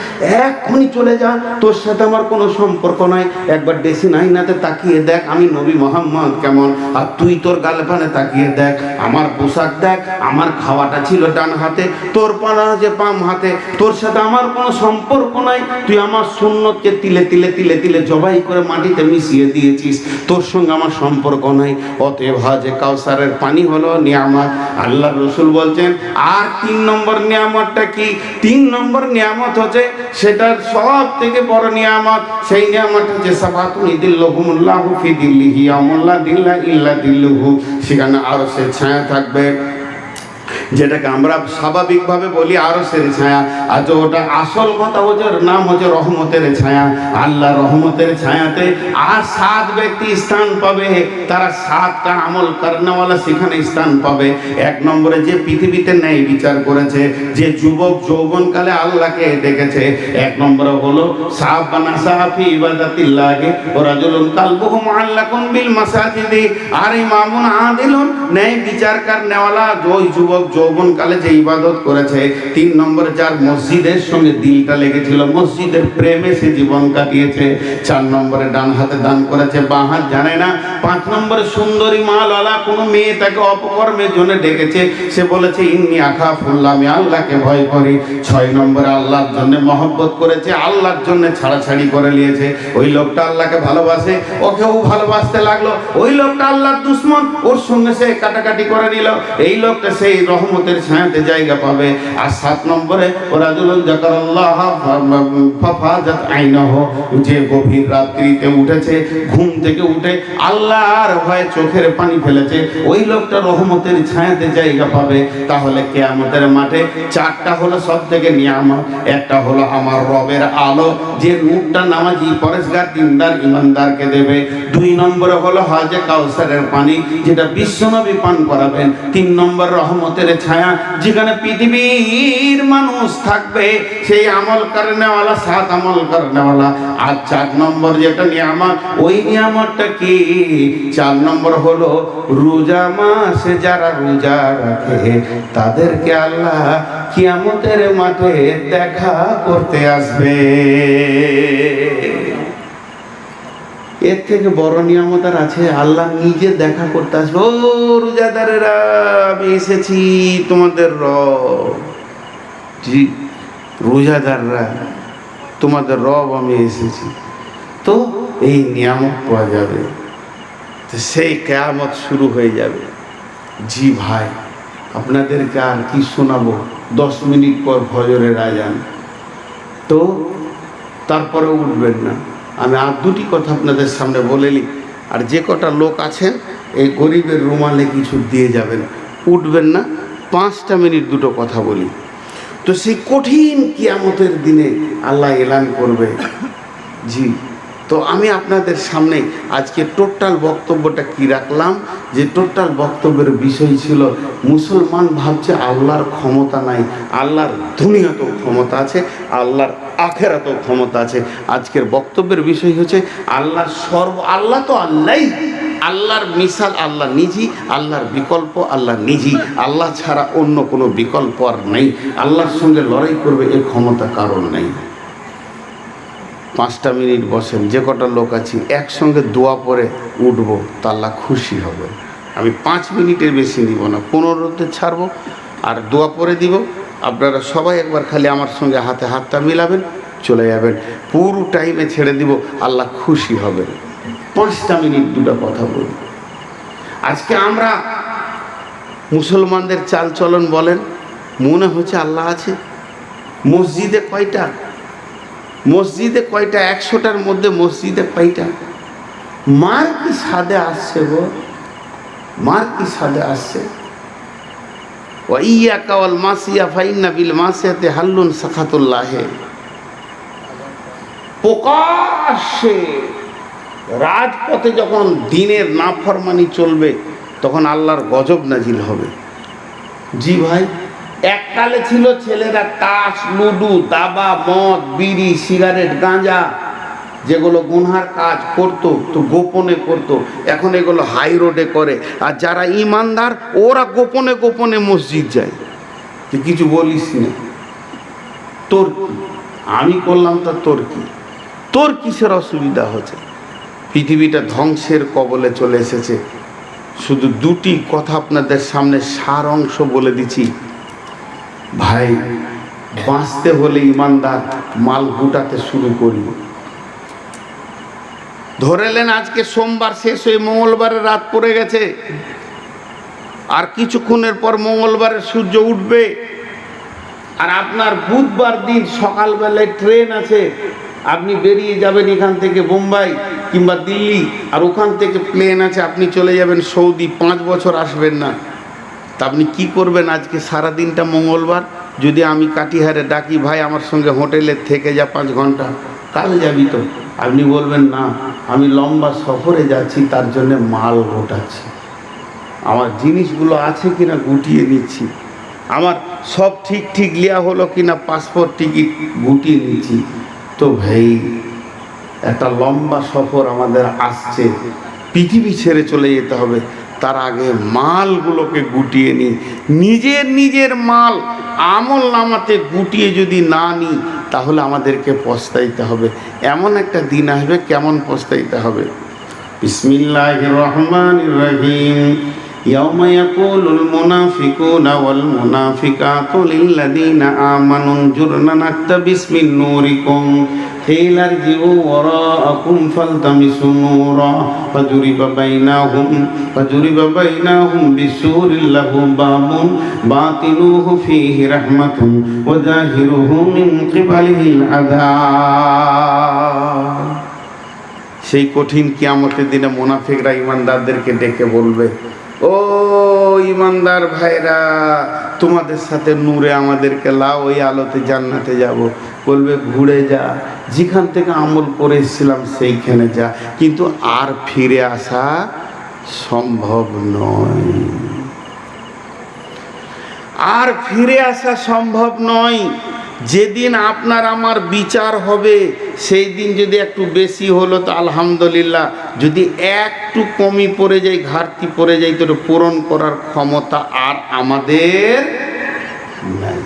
এক্ষুনি চলে যা, তোর সাথে আমার কোনো সম্পর্ক নাই। একবার ডেসিন আইনাতে তাকিয়ে দেখ আমি নবী মোহাম্মদ কেমন, আর তুই তোর গালপানে তাকিয়ে দেখ, আমার পোশাক দেখ, আমার খাওয়াটা ছিল ডান হাতে, তোর পানা যে বাম হাতে, তোর সাথে আমার কোনো সম্পর্ক নাই। তুই আমার সুন্নতকে তিলে তিলে তিলে তিলে জবাই করে মাটিতে মিশিয়ে দিয়েছিস, তোর সঙ্গে আমার সম্পর্ক নাই। অতএব হজে কাউসারের পানি হলো নিয়ামত। আল্লাহ রসুল বলছেন, আর 3 নম্বর নিয়ামতটা কি? 3 নম্বর নিয়ামত হচ্ছে, সেটার সব থেকে বড় নিয়ামত, সেই নিয়ামত হচ্ছে সাফাতুন ইদিল্লাহুমুল্লাহু ফি দিল্লিহি ইয়াউমুল্লা দিল্লা ইল্লা দিল্লুহু। সেখানে আরশের ছায়া থাকবে, যেটাকে আমরা স্বাভাবিকভাবে বলি আরশের ছায়া, আজ ওটা আসল কথা হচ্ছে, নাম হচ্ছে রহমতের ছায়া। আল্লাহ রহমতের ছায়াতে আর 7 ব্যক্তি স্থান পাবে, তারা 7টা আমল করনেওয়ালা সেখানে স্থান পাবে। 1 নম্বরে যে পৃথিবীতে ন্যায় বিচার করেছে, যে যুবক যৌবনকালে আল্লাহকে দেখেছে। 1 নম্বরে হলো সাহাবানা সাহাফি ইবাদাতিল্লাহি ওয়া রাজুলুন কালবুহু মুআল্লাকুন বিল মাসাজিদি, আর ইমামুন আদিলুন, ন্যায় বিচার করনেওয়ালা ওই যুবক যৌবনকালে যে ইবাদত করেছে। 3 নম্বরে যার মসজিদের সঙ্গে দিলটা লেগেছিল, মসজিদের প্রেমে সে জীবন কাটিয়েছে। 4 নম্বরে ডান হাতে দান করেছে, বাঁ হাত জানে না। 5 নম্বরে সুন্দরী মালওয়ালা কোনো মেয়ে তাকে অপকর্মের জন্য ডেকেছে, সে বলেছে ইন্নী আখাফুল্লাহ, আমি আল্লাহকে ভয় করি। 6 নম্বরে আল্লাহর জন্য মহব্বত করেছে, আল্লাহর জন্য ছাড়াছাড়ি করে নিয়েছে। ওই লোকটা আল্লাহকে ভালোবাসে, ওকেও ভালোবাসতে লাগলো। ওই লোকটা আল্লাহর দুশমন, ওর সঙ্গে সে কাটাকাটি করে নিল। এই লোকটা সেই রহমতের ছায়াতে জায়গা পাবে। আর 7 নম্বরে রাজুলুন যাকারাল্লাহ ফাফাজাত আইনাহু, যে গভীর রাত্রিতে উঠেছে, ঘুম থেকে উঠে আল্লাহর ভয়ে চোখের পানি ফেলেছে, ওই লোকটা রহমতের ছায়াতে জায়গা পাবে। তাহলে কিয়ামতের মাঠে 4টা হলো সব থেকে নিয়ামত। একটা হলো আমার রবের আলো, যে নূরটা নামাজি পরেশগার দিনদার ইমানদারকে দেবে। 2 নম্বরে হলো হজে কাউসারের পানি, যেটা বিশ্বনবী পান করাবেন। 3 নম্বর রহমতের ছায়া, যেখানে পৃথিবীর মানুষ থাকবে, সেই আমল করনেওয়ালা, 7 আমল করনেওয়ালা। আর 4 নম্বর যেটা নিয়ামত, ওই নিয়ামতটা কি? 4 নম্বর হলো রোজা মাসে যারা রোজা রাখে, তাদেরকে আল্লাহ কিয়ামতের মাঠে দেখা করতে আসবে। এর থেকে বড় নিয়ামত আর আছে? আল্লাহ নিজে দেখা করতে আসবে। ও রোজাদারেরা, আমি এসেছি তোমাদের রব। জি, রোজাদাররা, তোমাদের রব আমি এসেছি, তো এই নিয়ামত পাওয়া যাবে, তো সেই কিয়ামত শুরু হয়ে যাবে। জি ভাই, আপনাদেরকে আর কি শোনাবো, 10 মিনিট পর ফজরের আজান, তো তারপরে উঠবেন না। আমি আর দুটি কথা আপনাদের সামনে বলে নিই, আর যে কটা লোক আছেন এই গরিবের রুমালে কিছু দিয়ে যাবেন, উঠবেন না। 5টা মিনিট দুটো কথা বলি। তো সেই কঠিন কিয়ামতের দিনে আল্লাহ এলান করবে। জি, তো আমি আপনাদের সামনে আজকে টোটাল বক্তব্যটা কি রাখলাম, যে টোটাল বক্তব্যের বিষয় ছিল মুসলমান ভাবছে আল্লাহর ক্ষমতা নাই, আল্লাহর দুনিয়াতেও ক্ষমতা আছে, আল্লাহর আখেরাতেও ক্ষমতা আছে। আজকের বক্তব্যের বিষয় হচ্ছে আল্লাহ আল্লাহ তো আল্লাহই, আল্লাহর মিসাল আল্লাহ নিজেই, আল্লাহর বিকল্প আল্লাহ নিজেই, আল্লাহ ছাড়া অন্য কোনো বিকল্প আর নেই। আল্লাহর সঙ্গে লড়াই করবে এ ক্ষমতা কারণ নেই। 5টা মিনিট বসেন, যে কটা লোক আছি একসঙ্গে দোয়া পরে উঠবো, তা আল্লাহ খুশি হবে। আমি 5 মিনিটের বেশি নিব না, 15তে ছাড়বো আর দোয়া পরে দিব। আপনারা সবাই একবার খালি আমার সঙ্গে হাতে হাতটা মিলাবেন, চলে যাবেন, পুরো টাইমে ছেড়ে দিব, আল্লাহ খুশি হবেন। 5টা মিনিট দুটো কথা বলি। আজকে আমরা মুসলমানদের চালচলন বলেন, মনে হচ্ছে আল্লাহ আছে। মসজিদে কয়টা? মসজিদে কয়টা? 100টার মধ্যে মসজিদে কয়টা? মার কি সাদে আসছে গো, মার কি সাদে আসছে। ওয়াইয়াকা ওয়াল মাসিয়া ফাইন্না বিল মাসিয়াতি হাল্লুন সাখাতুল্লাহে। প্রকাশ্যে রাজপথে যখন দিনের নাফরমানি চলবে, তখন আল্লাহর গজব নাজিল হবে। জি ভাই, এককালে ছিল ছেলেরা তাস, লুডু, দাবা, মদ, বিড়ি, সিগারেট, গাঁজা, যেগুলো গুনহার কাজ করতো তো গোপনে করতো, এখন এগুলো হাই রোডে করে। আর যারা ইমানদার ওরা গোপনে গোপনে মসজিদ যায়। তুই কিছু বলিস না, তোর কি? আমি করলাম তা তোর কি? তোর কিসের অসুবিধা হচ্ছে? পৃথিবীটা ধ্বংসের কবলে চলে এসেছে। শুধু দুটি কথা আপনাদের সামনে সার অংশ বলে দিচ্ছি। ভাই, বাঁচতে হলে ইমানদার মাল গুটাতে শুরু করি। ধরেলেন আজকে সোমবার শেষ হয়ে মঙ্গলবারের রাত পড়ে গেছে, আর কিছুক্ষণের পর মঙ্গলবারের সূর্য উঠবে, আর আপনার বুধবার দিন সকালবেলায় ট্রেন আছে, আপনি বেরিয়ে যাবেন এখান থেকে বোম্বাই কিংবা দিল্লি, আর ওখান থেকে প্লেন আছে আপনি চলে যাবেন সৌদি, 5 বছর আসবেন না। তা আপনি কি করবেন আজকে সারা দিনটা মঙ্গলবার? যদি আমি কাটিহারে ডাকি, ভাই আমার সঙ্গে হোটেলে থেকে যা 5 ঘন্টা, কাল যাবি তো? আপনি বলবেন না, আমি লম্বা সফরে যাচ্ছি, তার জন্যে মাল গোটাচ্ছি, আমার জিনিসগুলো আছে কিনা গুটিয়ে নিচ্ছি, আমার সব ঠিক ঠিক লিয়া হলো কিনা পাসপোর্ট টিকিট গুটিয়ে নিচ্ছি। তো ভাই, একটা লম্বা সফর আমাদের আসছে, পৃথিবী ছেড়ে চলে যেতে হবে, তার আগে মালগুলোকে গুটিয়ে নিই। নিজের মাল আমল নামাতে গুটিয়ে যদি না নিই, তাহলে আমাদেরকে পস্তাইতে হবে। এমন একটা দিন আসবে, কেমন পস্তাইতে হবে। বিসমিল্লাহির রহমানির রহিম। ইয়াউমা ইয়াকুলুল মুনাফিকুনা ওয়াল মুনাফিকাতু লিল্লাযীনা আমানু জুরনা নাকতাবিস মিন নূরিকুম قيل ارجعوا وراءكم فالتمسوا نورا فضرب بينهم بسور له باب باطنه فيه رحمة وظاهره من قبله العذاب। সেই কঠিন কিয়ামতের দিনে মুনাফিকরা ইমানদারদেরকে ডেকে বলবে, ও ইমানদার ভাইরা, তোমাদের সাথে নূরে আমাদেরকে লাও, ওই আলোতে জান্নাতে যাব। বলবে, ঘুরে যা, যেখান থেকে আমল করে এসেছিলাম সেইখানে যা, কিন্তু আর ফিরে আসা সম্ভব নয়, আর ফিরে আসা সম্ভব নয়। যেদিন আপনার আমার বিচার হবে, সেই দিন যদি একটু বেশি হলো তো আলহামদুলিল্লাহ, যদি একটু কমই পড়ে যায়, ঘাটতি পড়ে যায়, তো পূরণ করার ক্ষমতা আর আমাদের নাই।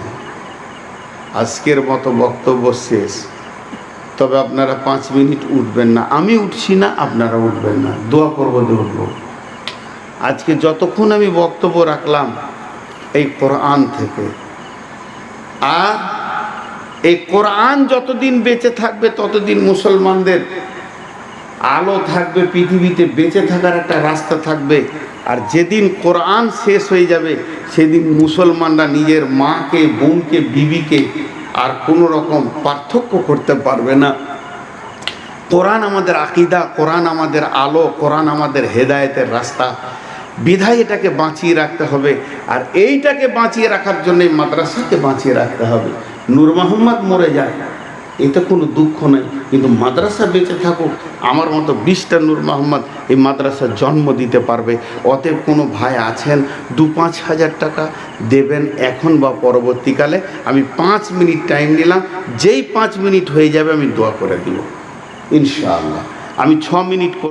আজকের মতো বক্তব্য শেষ। তবে আপনারা 5 মিনিট উঠবেন না, আমি উঠছি না, আপনারা উঠবেন না, দোয়া করবো যে উঠব। আজকে যতক্ষণ আমি বক্তব্য রাখলাম এই কোরআন থেকে, আর এই কোরআন যতদিন বেঁচে থাকবে ততদিন মুসলমানদের আলো থাকবে, পৃথিবীতে বেঁচে থাকার একটা রাস্তা থাকবে। আর যেদিন কোরআন শেষ হয়ে যাবে সেদিন মুসলমানরা নিজের মাকে, বোনকে, বিবিকে আর কোনো রকম পার্থক্য করতে পারবে না। কোরআন আমাদের আকীদা, কোরআন আমাদের আলো, কোরআন আমাদের হেদায়েতের রাস্তা। বিধায় এটাকে বাঁচিয়ে রাখতে হবে। আর এইটাকে বাঁচিয়ে রাখার জন্যই মাদ্রাসাকে বাঁচিয়ে রাখতে হবে। নূর মোহাম্মদ মরে যায়, এটা কোনো দুঃখ নেই, কিন্তু মাদ্রাসা বেঁচে থাকুক। আমার মতো 20টা নূর মোহাম্মদ এই মাদ্রাসার জন্ম দিতে পারবে। অতএব কোনো ভাই আছেন 2-5 হাজার টাকা দেবেন এখন বা পরবর্তীকালে। আমি 5 মিনিট টাইম নিলাম, যেই 5 মিনিট হয়ে যাবে আমি দোয়া করে দিব ইনশাআল্লাহ। আমি 6 মিনিট